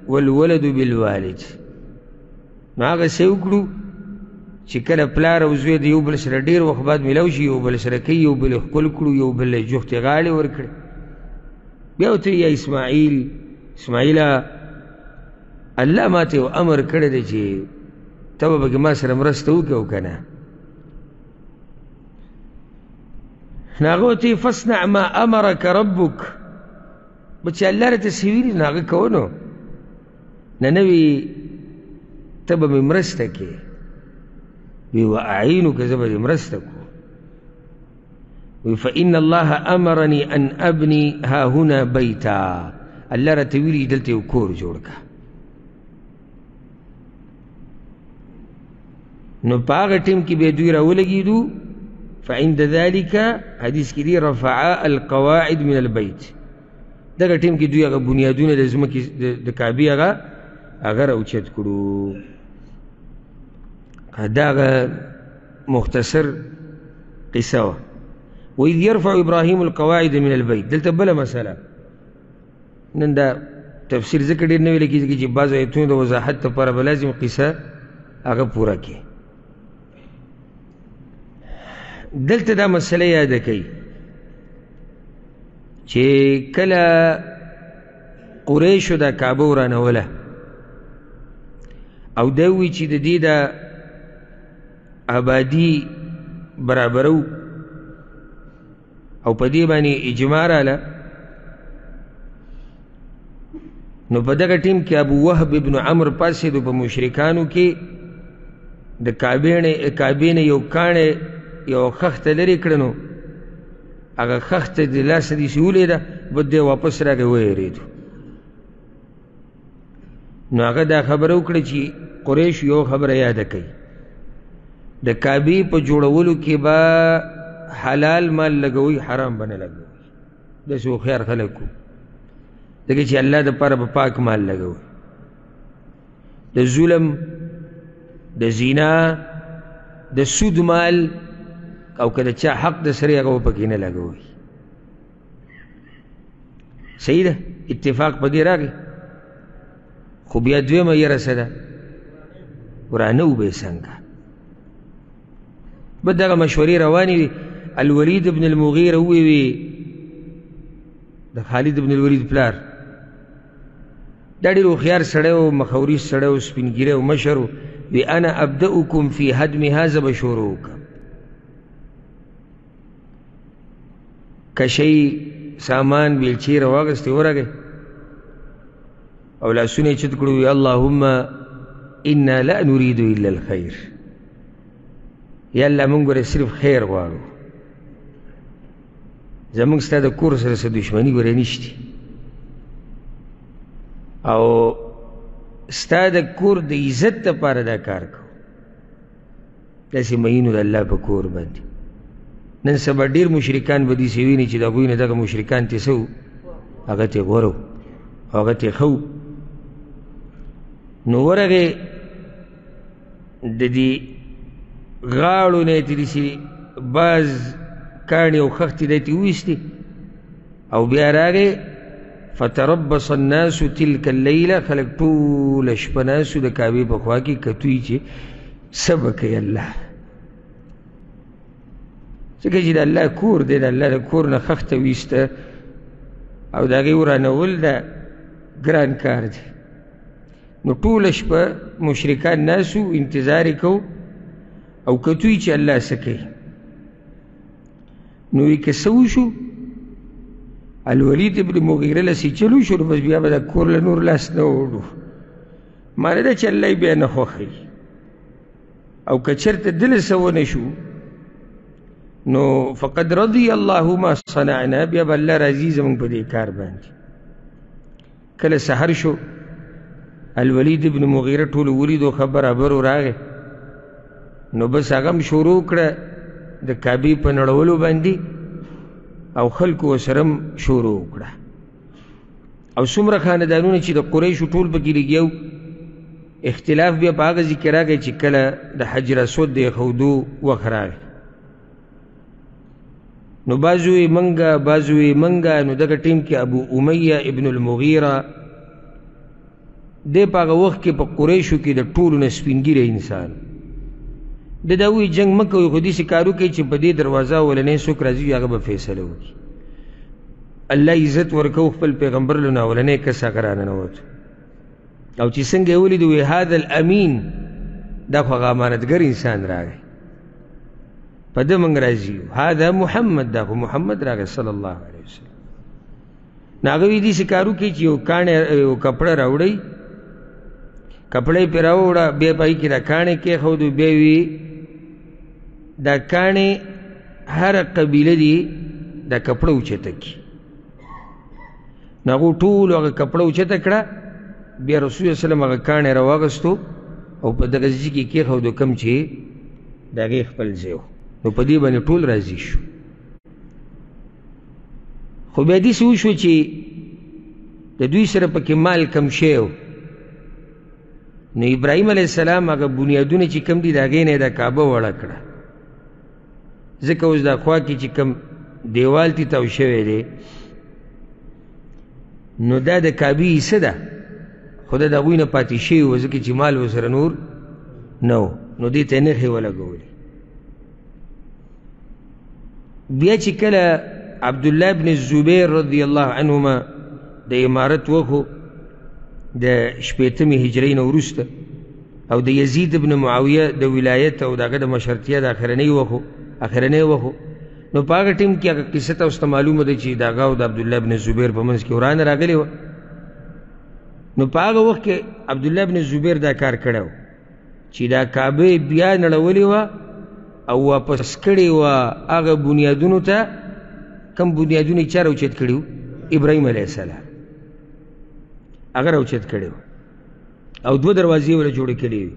والولد بالوالد. نو هغه څه وکړو چې کله پلار او زوی د یو بل سره ډېر وخت بعد میلاو شي، یو بل سره کوي، یو بل ښکل کړو، یو بل له جوختې غاړې ورکړې. بیا ورته یا اسماعیله الله ما ته یو امر کړی دی چې ته به پکې ما سره مرسته وکړې او که نه. نو هغه ورته فاصنع ما امرک ربک، به چې الله راته څه ویلي نو هغه کوه. نو نه وي ته به مې مرسته کې، وی واعینک، زه به دې مرسته کو. وی فإن الله امرني ان ابني ها هنا بیتا، الله راته ویلي دلته یو کور جوړ که. نو په هغه ټیم کې به دوی راولګېدو. فعند ذلك حدیث کې دی رفعا القواعد من البيت، دغه ټیم کې دوی هغه بنیادونه د ځمکې د کعبې هغه راوچت کړو. دا هغه مختصر قصه وه. وإذ يرفع إبراهيم القواعد من البيت، دلته بله مسله، نن دا تفسیر ذکر ډېر نه ویل کېږي چې بعض آیتونو د وضاحت لپاره به لازم قصه هغه پوره کړي. دلته دا مسله یاده کوي چې کله قریشو دا کعبه ورانوله او دا وی چې د دې د آبادي برابرو او په دې باندې اجماع راله، نو په دغه ټیم کې ابو وهب ابن عمرو پاڅېدو په مشرکانو کې، د کعبې نه یو کاڼی یو خښته لرې کړه، نو هغه خښته د لاسه داسې ولیده، بد دی واپس راغی ویرېدو. نو هغه دا خبره وکړه چې قریش یو خبره یاده کوي، د کعبې په جوړولو کې به حلال مال لګوي، حرام به نه لګوي. داسې هوښیار خلک وو، ځکه چې الله دپاره به پاک مال لګوي. د ظلم، د زنا، د سود مال او که د چا حق د سرې هغه به پکې نه لګوي. صحیح ده، اتفاق په دې راغی. خو بیا دویمه یره څه ده، ورانه وبې څنګه. بد دغه مشورې روانې وي. الولید ابن المغیره ووی د خالد ابن الولید پلار، دا ډېر هوښیار سړی و، مخوریس سړی و، سپین ږیری و، مشر و. وی انا ابدؤکم فی هدمها، زه به شروع وکړم. کشی سامان بیلچې راواغستې ورغی او لاسونه یې چت کړو، وی اللهم انا لا نريد الا الخير، یا الله مونږ ګوره صرف خیر غواړو، زمونږ ستا د کور سره څه دشمني ګوره نشته، او ستا د کور د عزت دپاره دا کار کوو. داسې مینو د الله په کور باندې. نن سبا ډېر مشرکان به داسې ویني چې د هغوی نه دغه مشرکان ترې څه وو، هغه ترې غوره وو او هغه ترې ښه وو. نو ورغې د دې غاړو نه یې ترې داسې بعض کاڼي او خښتې دی ترې وویستې او بیا راغې فتربص الناس تلك الليله، خلق ټول شپه ناسو د کعبې په خوا کې کتوي چې صبر کوي الله، ځکه چې د الله کور دی، د الله د کور نه خښته ویسته او د هغې ورانول دا ګران کار دی. نو ټوله شپه مشرکان ناسو انتظار یې کو او کتوي چې الله څه کوي. نو یې که څه وشو الولید ابن مغیره لسې چلو شو، نو بس بیا به د کور له نور لاس نه وړو، معنی ده چې الله یې بیا نه خوښوي. او که چېرته دله څه ونه شو نو فقد رضي الله ما صنعنا، بیا به الله راضي زموږ په دې کار باندې. کله سحر شو الولید ابن مغیره ټول ولیدو خبر ابرو راغی، نو بس هغه هم شروع کړه د کعبې په نړولو باندې او خلکو ورسره هم شروع کړه. او څومره خاندانونه چې د قریشو ټول پکې لګیا، اختلاف بیا په هغه ځای کې راغی چې کله د حجر اسود د ایښودو وخت راغی، نو بعضو یې منګه بعضو یې منګه. نو دغه ټیم کې ابو امیه ابن المغیره دی په هغه وخت کې په قریشو کې د ټولو نه سپینګیری انسان، د دا وایي جنګ مه کوئ، خو داسې کار وکړئ چې په دې دروازه اولنی څوک راځي هغه به فیصله وکړي. الله عزت ورکو خپل پیغمبر له نه اولنی کس هغه راننوت، او چې څنګه یې ولید وایي هذا الامین، دا خو هغه امانتګر انسان راغی، په ده موږ راځي یو. هذا محمد، دا خو محمد راغی صلی الله علیه وسلم. نو هغه وایي داسې کار وکړئ چې یو کاڼی یو کپړه راوړئ، کپړه یې پرې راوړه، بیا په هغې کې دا کاڼی کېښودو، بیا وي دا کاڼی هره قبیله دي دا کپړه اوچته کړي. نو هغو ټولو هغه کپړه اوچته کړه، بیا رسول الله وسلم هغه کاڼی راواغستو او په دغه ځای کې کېښودو کوم چې د هغې خپل ځای و. نو په دې باندې ټول راضي شو. خو بیا داسې وشو چې د دوی سره پکې مال کم شی و، نو ابراهیم علیه السلام هغه بنیادونه چې کم دي د هغې نه یې دا کعبه وړه کړه، ځکه اوس دا خوا کې چې کم دیوال تی تاو شوی دی نو دا د کعبې حصه ده، خو دا د هغوی نه پاتې شوي و، ځکه چې مال ورسره نور نه و، نو دې ته یې نښې ولګولې. بیا چې کله عبدالله بن الزبیر رضی الله عنهما د امارت وخو د شپېتمې هجرۍ نه وروسته، او د یزید بن معاویه د ولایت او د هغه د مشرتیا د اخرنۍ وخو، نو په هغه ټیم کې هغه قصه تاسو ته معلومه ده چې د هغه او د عبدالله بن زبیر په منځ کې ورانه راغلې وه. نو په هغه وخت کې عبدالله بن زبیر دا کار کړی و چې دا کعبه بیا نړولې وه او واپس کړې وه هغه بنیادونو ته، کم بنیادونه یې چا راوچت کړي وو؟ ابراهیم علیه السلام هغه راوچت کړی و، او دوه دروازې وله جوړې کړې وي،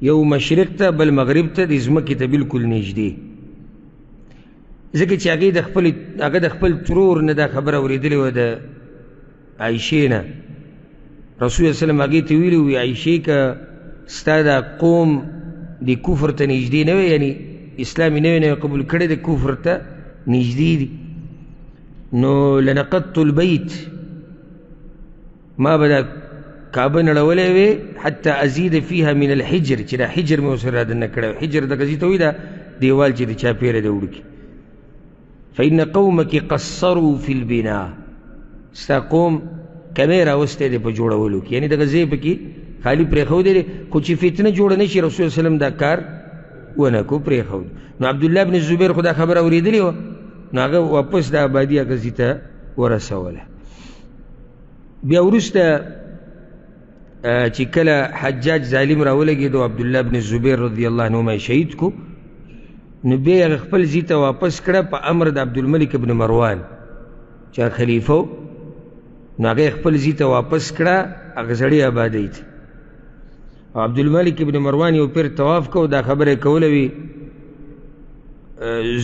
یو مشرق ته بل مغرب ته، د ځمکې ته بالکل نږدې، ځکه چې هغه د خپل ترور نه دا خبره اورېدلې وه د عایشې نه. رسول الله وسلم هغې ته ویلي وي عایشې که ستا دا قوم د کفر ته نږدې نه وی، یعنې اسلام یې نه وی قبول کړی، د کفر ته نږدې دي، نو لنقضت البیت، ما به دا کعبه نړولی وی حتی ازید فیها من الحجر، چې دا حجر مې ورسره رادنه کړی. حجر دغه ځای ته وایي دا دیوال چې د چاپېره دی وړوکي. فإن قومك قصروا في البناء، ستا قوم کمی راوستی دی په جوړولو کې، یعنې دغه ځای پکې خالي پرېښودی دی، خو چې فتنه جوړه نه شي رسول وسلم دا کار ونه کو پرېښود. نو عبدالله بن زبیر خو دا خبره اورېدلې وه، نو هغه واپس د آبادي هغه ځای ته ورسوله. بیا وروسته چې کله حجاج ظالم راولګېدو عبدالله بن زبیر رضی الله عنهما شهید کو، نو بیا هغه خپل ځای ته واپس کړه په امر د عبدالملک ابن مروان چې خلیفه و، نو هغه خپل ځای ته واپس کړه هغه زړې آبادۍ ته. او عبدالملک ابن مروان یو پیر طواف کو، دا خبره کوله وي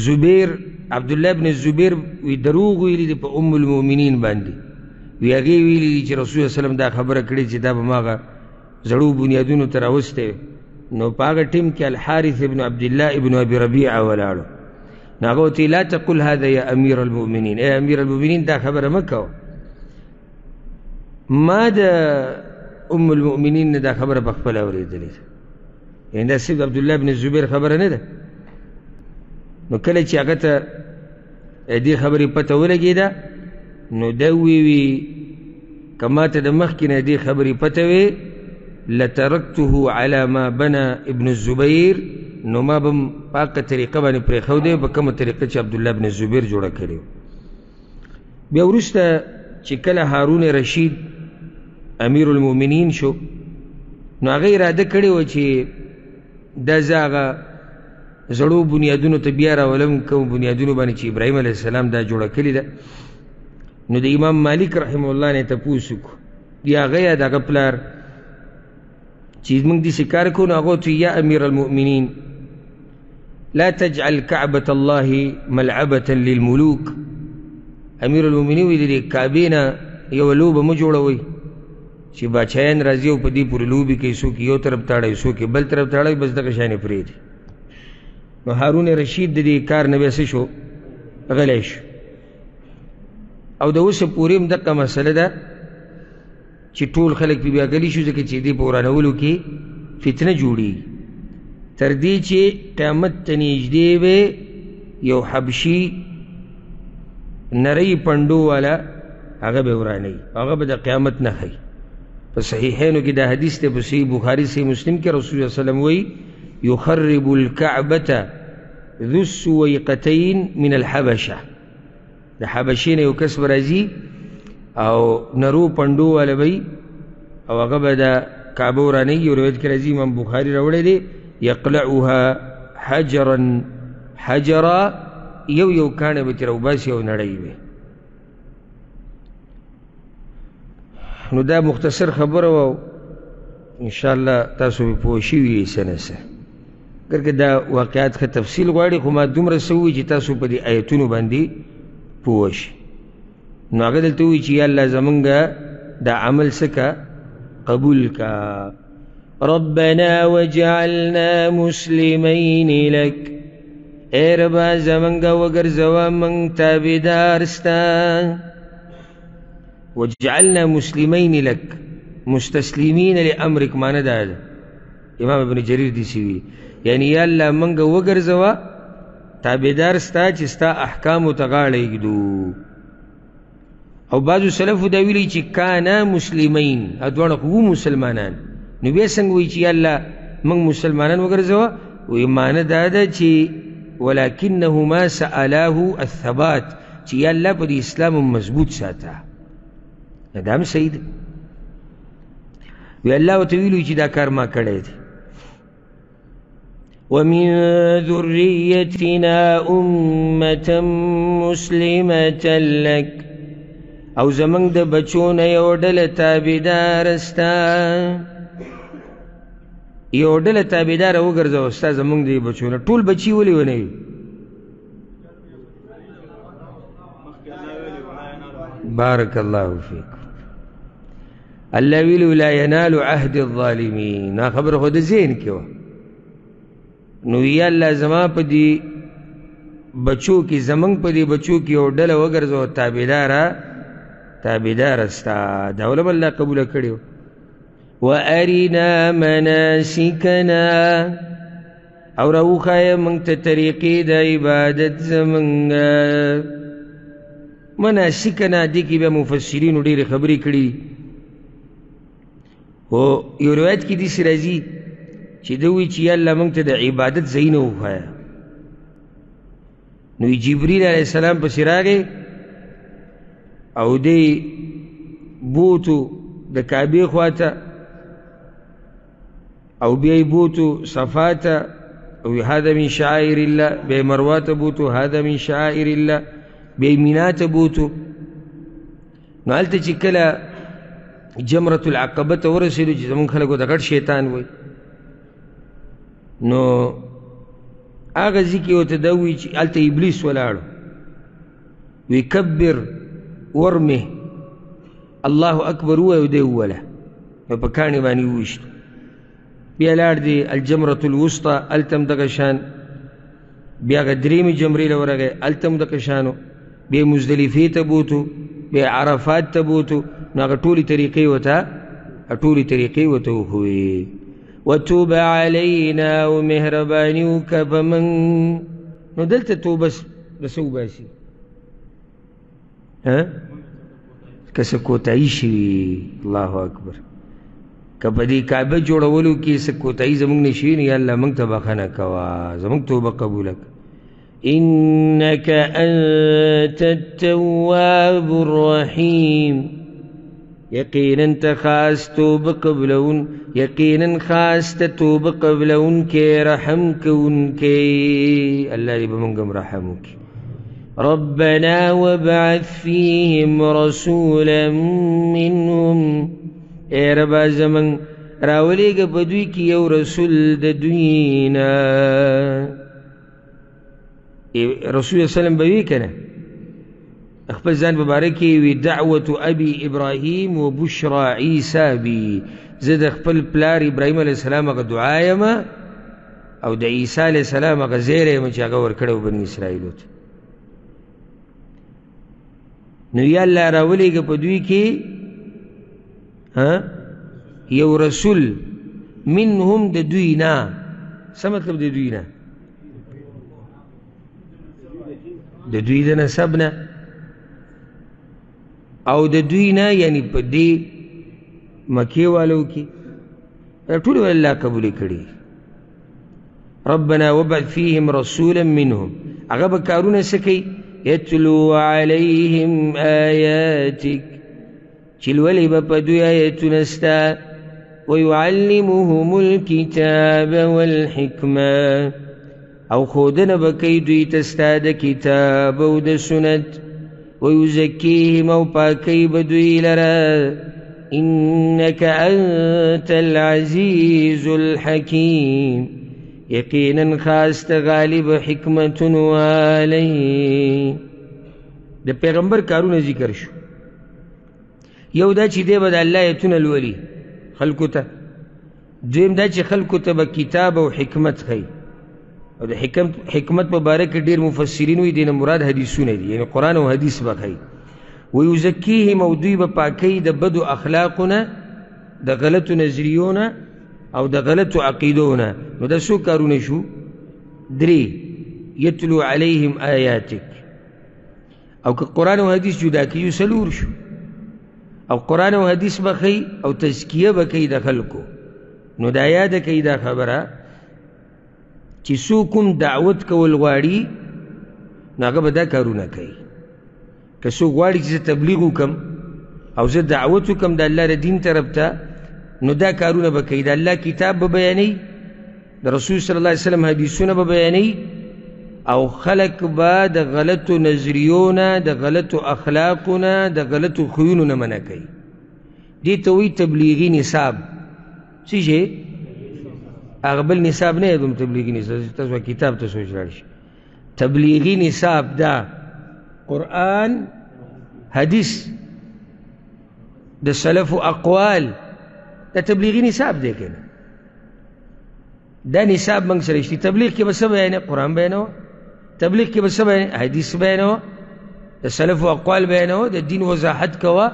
زبیر عبدالله ابن زبیر وی دروغ ویلی دی په ام المؤمنین باندې، وی هغې ویلی دی چې رسول وسلم دا خبره کړې چې دا به ما هغه زړو بنیادونو ته راوستی. نو په هغه ټیم کې الحارث ابن عبدالله ابن ابي ربیعه ولاړو، نو هغه ورته لا تقل هذا یا امیر المؤمنین، ای امیر المؤمنین دا خبره مه کوه، ما دا ام المؤمنین دا خبر بخبل اوریدلی ده، یعنی دا صرف عبدالله بن الزبیر خبر نه ده. نو کله چې هغه ته دې خبرې پته ولګېده نو ده وی که ما ته د مخکې نه دې خبرې پته وې لترکته على ما بنى ابن الزبیر، نو ما به په هغه طریقه باندې پرېښودی په کومه طریقه چې عبدالله بن الزبیر جوړه کړې وه. بیا وروسته چې کله هارون رشید امیر المؤمنین شو نو هغه اراده کړې وه چې دا زه هغه زړو بنیادونو ته بیا راولم، کوم بنیادونو باندې چې ابراهیم علیه السلام دا جوړه کړې ده. نو د امام مالک رحمه الله نه تپوس وکړو یا هغه یا د هغه پلار چې موږ داسې کار کوو، نو هغه ورته یا امیر المؤمنین لا تجعل کعبة الله ملعبة للملوک، امیر المؤمنین وی د دې کعبې نه یوه لوبه مه جوړوئ چې باچایان راځي او په دې پورې لوبې کوي، څوک یو طرف تاړی څوک بل طرف تاړی، بس دغه شیانې پرېږدي. نو هارون رشید د دې کار نه بیا څه شو، غلی شو. او د اوسه پورې هم دغه مسله ده چې ټول خلک پې بیا غلی شو، ځکه چې دې په ورانولو کې فتنه جوړېږي، تر دې چې قیامت ته نږدې به یو حبشي نری پنډو والا هغه به ورانوي، هغه به د قیامت نه ښیي. په صحیحینو کې دا حدیث دی، په صحیح بخاري صحیح مسلم کې رسول الله صلی الله علیه وسلم وایي یخرب الکعبة ذو السویقتین من الحبشه، د حبشې نه یو کس به راځي او نرو پنډو والا به او هغه به د کعبه ورانوي. یو روایت کې راځي امام بخاري راوړی دی یقلعها حجرا حجرا، یو کاڼی به ترې راوباسي او نړۍ وي. نو دا مختصر خبره وه، انشاءالله تاسو به پوه شوي څه نه څه، ګر که دا واقعات ښه تفصیل غواړي، خو ما دومره څه ووایي چې تاسو په دې آیتونو باندې پوه شئ. نو هغه دلته ووایي چې یا الله زمونږ دا عمل څه که قبول کا. ربنا وجعلنا مسلمین لک، اے ربا زمونږ وګرځوه موږ تابعدار ستا. وجعلنا مسلمین لک مستسلمین لامرک، معنی دا ده امام ابن جریر دی سوی، یعنی یا الله موږ وګرځوه تابعدار ستا چې ستا احکامو ته غاړه ایږدو. او بعضو سلفو دا ویلي چې کانا مسلمین، دواړه خو مسلمانان، نو بیا څنګه وایي چې یا الله موږ مسلمانان وګرځوه؟ وایي معنی دا ده چې ولکنهما سألاه الثبات، چې یا الله په دې اسلام مضبوط ساته. دا هم صحیح ده. وی الله ورته ویلي چې دا کار ما کړی دی. ومن ذریتنا امة مسلمة لک، او زمونږ د بچو نه یو ډله تابعداره ستا، یو ډله تابعداره وګرځوه ستا زمونږ د بچو نه. ټول بچي ولې ونه وي؟ بارک الله فیک. الله ویلو لا ینال عهد الظالمین، نا خبر خو د ذهن کې وه. نو یا الله زما په دې بچو کې، زمونږ په دې بچو کې یو ډله وګرځوه تابعداره ستا. دا علم الله قبوله کړې وه. وارنا مناسکنا، او راوښایه موږ ته طریقې د عبادت زمونږ. مناسکنا دې کې بیا مفسرینو ډېرې خبرې کړي. او یو روایت کې داسې راځي چې ده وایي چې یا الله موږ ته د عبادت ځایونه وښایه. نو جبریل علیه السلام پسې راغی او دی بوتو د کعبې خواته او بیا یې بوتو صفا ته، او هذا من شعائر الله، بیا مروه ته بوتو هذا من شعائر الله، بیا یې مینا ته بوتو. نو هلته چې کله جمرة العقبه ته ورسېدو چې زمونږ خلکو د غټ شیطان وایي، نو هغه ځای کې ورته دا وایي چې هلته ابلیس ولاړو، وی کبر ورمه الله اکبر ووایه، دی ووله په کاڼي باندې وویشتو. بیا لاړ دی الجمرة الوسطى، هلته هم دغه شان. بیا هغه درېیمې جمرې له ورغی، هلته هم دغه شانو. بیا مزدلفې ته بوتو، بیا عرفات ته بوتو، نو هغه ټولې طریقې ورته وښوې. وتوب علینا او مهرباني وکړه په موږ. نو دلته توبه د څه وباسي؟ که څه کوتاهي شوي، الله اکبر، که په دې کعبه جوړولو کې څه کوتاهي زموږ نه شوي نو یا الله موږ ته بخښنه کوه، زموږ توبه قبوله کړه. إنك أنت التواب الرحيم. يقينا تخاس توب قبلون، يقينا خاس توب قبلون كي رحمكون كي الله يبمنكم رحمك. ربنا وابعث فيهم رسولا منهم. اے ربا زمن راوليك بدويك يو رسول دوينا. رسول الله صلی اللہ علیہ وسلم بوی کنه خپل ځان مبارکی وی دعوت ابي ابراهيم وبشرى عيسى بي. زه د خپل پلار ابراهيم علیه السلام هغه دعا یم او د عیسی علیه السلام هغه زیری یم چې هغه ورکړی بني اسرائیلو ته. نو یا الله راولېږه په دوی کې یو رسول منهم د دوی نه. څه مطلب د دوی نه؟ د دوی د نسب نه او د دوی نه، یعنی په دې مکې والو کې ټول الله قبول کړي. ربنا وابعث فيهم رسولا منهم. هغه به کارونه څه کوي؟ يتلو عليهم آياتك، چې لولي به په دوی آیتونه ستا. ويعلمهم الكتاب والحکمه، او خودنه بکی دوی تستا د کتاب او د سنت. ويزكيهم او پاکی بدوی لرا. انك انت العزيز الحكيم. یقینا خاست غالب حکمت والی. د پیغمبر کارونه ذکر شو. یو دا چې دی به د الله ایتونه لولي خلکو ته. دویم دا چې خلکو ته به کتاب او حکمت ښیي. او د حکمت مبارک ډیر مفسرین وی دینه مراد حدیثونه دي، یعنی قرآن او حدیث بخی. ویزکیهم او دوی به پاکی د بدو اخلاقونه، د غلطو نظریونه او د غلطو عقیدونه. نو دا څو کارونه شو؟ درې. یتلو علیهم آیاتک، او که قرآن او حدیث جدا کیو څلور شو. او قرآن او حدیث بخی او تزکیه بکی د خلکو. نو دا یاد کئی دا خبره چې څوک دعوت کول غواړي نو هغه به دا کارونه کوي. که څوک غواړي چې زه تبلیغ وکړم او زه دعوت وکړم د الله د دین طرف ته، نو دا کارونه به کوي. د الله کتاب به بیانوي، د رسول صلی الله علیه وسلم حدیثونه به بیانوي، او خلق به د غلطو نظریونه، د غلطو اخلاقونه، د غلطو خویونو نه منع کوي. دې ته وایي تبلیغي نصاب. څه شی؟ هغه بل نصاب نه یادوم، تبلیغي نصاب. تاسو کتاب ته سوچ راشي. تبلیغي نصاب دا قرآن، حدیث، د سلف اقوال، دا تبلیغي نصاب دی کنه. دا نصاب موږ سره شته. تبلیغ کې به څه بیانوي؟ قرآن بیانوه. تبلیغ کې به څه بیانوي؟ حدیث بیانوه، د سلف اقوال بیانوه، د دین وضاحت کوه.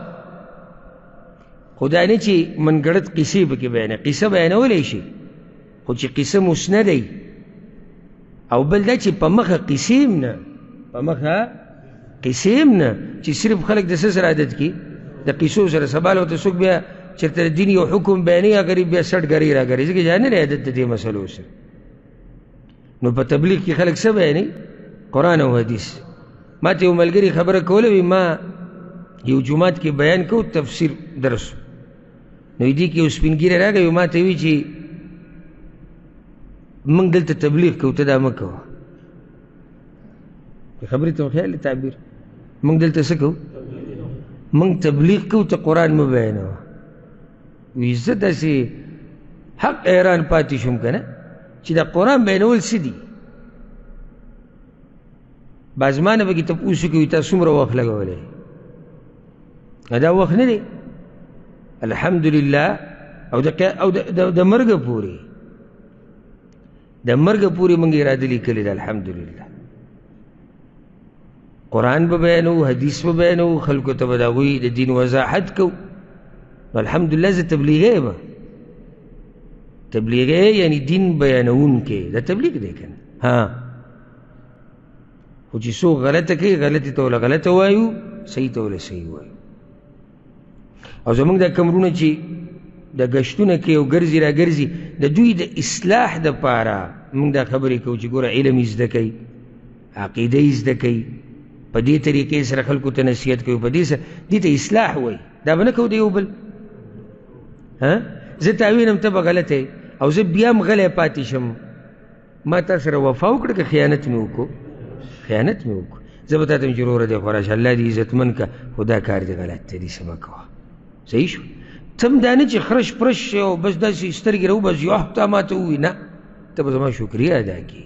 خدا نه چې منګړت قصې پکې بیانوي. قصه بیانولی شي خو چې قصه مسنده او بل دا چې په مخه قصې نه، په مخه قصې نه، چې صرف خلک د څه سره عادت کړي د قصو سره. سبا له ورته څوک بیا چېرته د دین یو حکم بیانوي، هغه بیا سټګري راګري، ځکه جانې لري عادت د دې مسلو سره. نو په تبلیغ کې خلک څه بیانوي؟ قرآن او حدیث. ما ته یو ملګري خبره کوله، وي ما یو جومات کې بیان کو، تفسیر درس، نو دې کې یو سپین ږیری راغی، ما ته وی چې موږ دلته تبلیغ کوو، ته دا مه کوه. خبرې ته خیال تعبیر. موږ دلته څه کوو؟ موږ تبلیغ کوو، ته قرآن مه بیانوه. وی زه داسې حق حیران پاتې شوم که نه چې دا قرآن بیانول څه دي. بعض مانه پکې تپوس کوي تا څومره وخت لګولی؟ دا وخت نه دی. الحمدلله. او د مرګه پورې، د مرګه پورې موږ اراده لیکلې ده. الحمدلله. قرآن به بیانو، حدیث به بیانو، خلکو ته به د هغوی د دین وضاحت کو. الحمدلله زه تبلیغی یم. تبلیغی یعنی دین بیانونکی، دا تبلیغ دی که نه؟ ها، خو چې څوک غلطه کوي غلطې ته وله غلطه وایو، صحیح ته وله صحیح وایو. او زمونږ دا کمرونه چې د ګشتونه کوي او ګرځي را ګرځي، د دوی د اصلاح دپاره مونږ دا خبرې کوو چې ګوره علم یې زده کوي، عقیده یې زده کوي، په دې طریقې سره خلکو ته نصیحت کوي، په دې سره دې ته اصلاح وایي. دا به نه کوو د یو بل. زه تا وینم ته به غلطه او زه بیا هم غلی پاتې شم، ما تا سره وفا وکړه که خیانت مې وکړو؟ خیانت مې وکړو. زه به تا ته یم چې وروره دی خو راشه الله دې عزتمن که، خو دا کار دې غلط دی، داسې مه کوه. صحیح شو؟ ته هم دا نه چې خرش پرش او بس داسې سترګې راوباسي یو تا ما ته ووایي، نه، ته به زما شکریه ادا کړي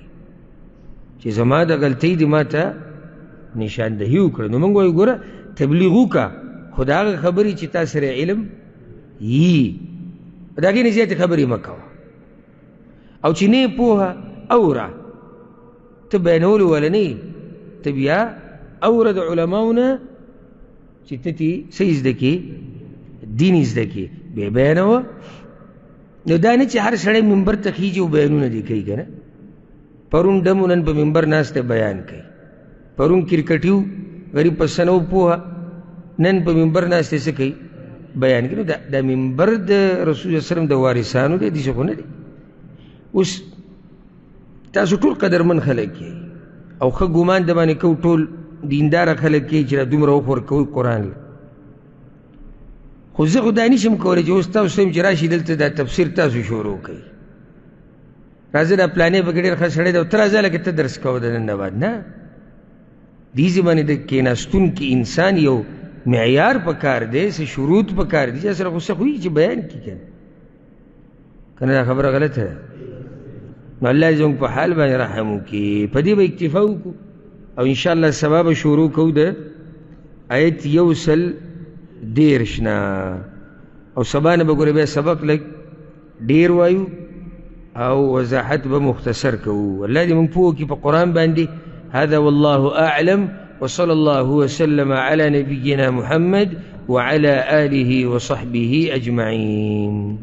چې زما د غلطۍ دې ما ته نشاندهي وکړه. نو موږ وایو ګوره تبلیغ وکړه، خو د هغه خبرې چې تا سره علم یي د هغې نه زیاتې خبرې مه کوه. او چې نه یې پوهه اوره، ته بیانولو والا نه یې، ته بیا اوره د علماو نه چې ته تې څه یې زده کړې، دین یې زده کړې، بیا بیانوه. نو دا نه چې هر سړی منبر ته خیږي او بیانونه دې کوي که نه. پرون ډم نن په منبر ناست بیان کوي، پرون کرکټي و غریب پسه نه و پوهه، نن په منبر ناست څه کوي، بیان کوي. نو دا منبر د رسول صلی الله علیه وسلم د وارثانو دی، داسې خو نه دی. اوس تاسو ټول قدرمن خلک یې او ښه ګمان د باندې کوو، ټول دینداره خلک یې چې را دومره وخت ورکوئ قرآن له. خو زه خو دا نشم کولی چې اوس تاسو یم چې راشي دلته دا تفسیر تاسو شروع کوئ، راځه دا پلانې پکې ډېر ښه سړی دی او ته راځه لکه ته درس کوه د نن نه بعد. نه، دې ځای باندې د کېناستونکي انسان یو معیار په کار دی، څه شروط په کار دي، چا سره خو څه خو وي چې بیان کړي که نه. که نه دا خبره غلطه ده. نو الله دې زموږ په حال باندې رحم وکړي. په دې به اکتفا وکړو او انشاءالله سبا به شروع کوو د آیت 113 نه، او سبا نه به ګوره بیا سبق لږ ډېر وایو او وضاحت به مختصر کوو. الله دې موږ پوه کړي په قرآن باندې. هذا والله أعلم، وصلى الله وسلم على نبينا محمد وعلى آله وصحبه أجمعين.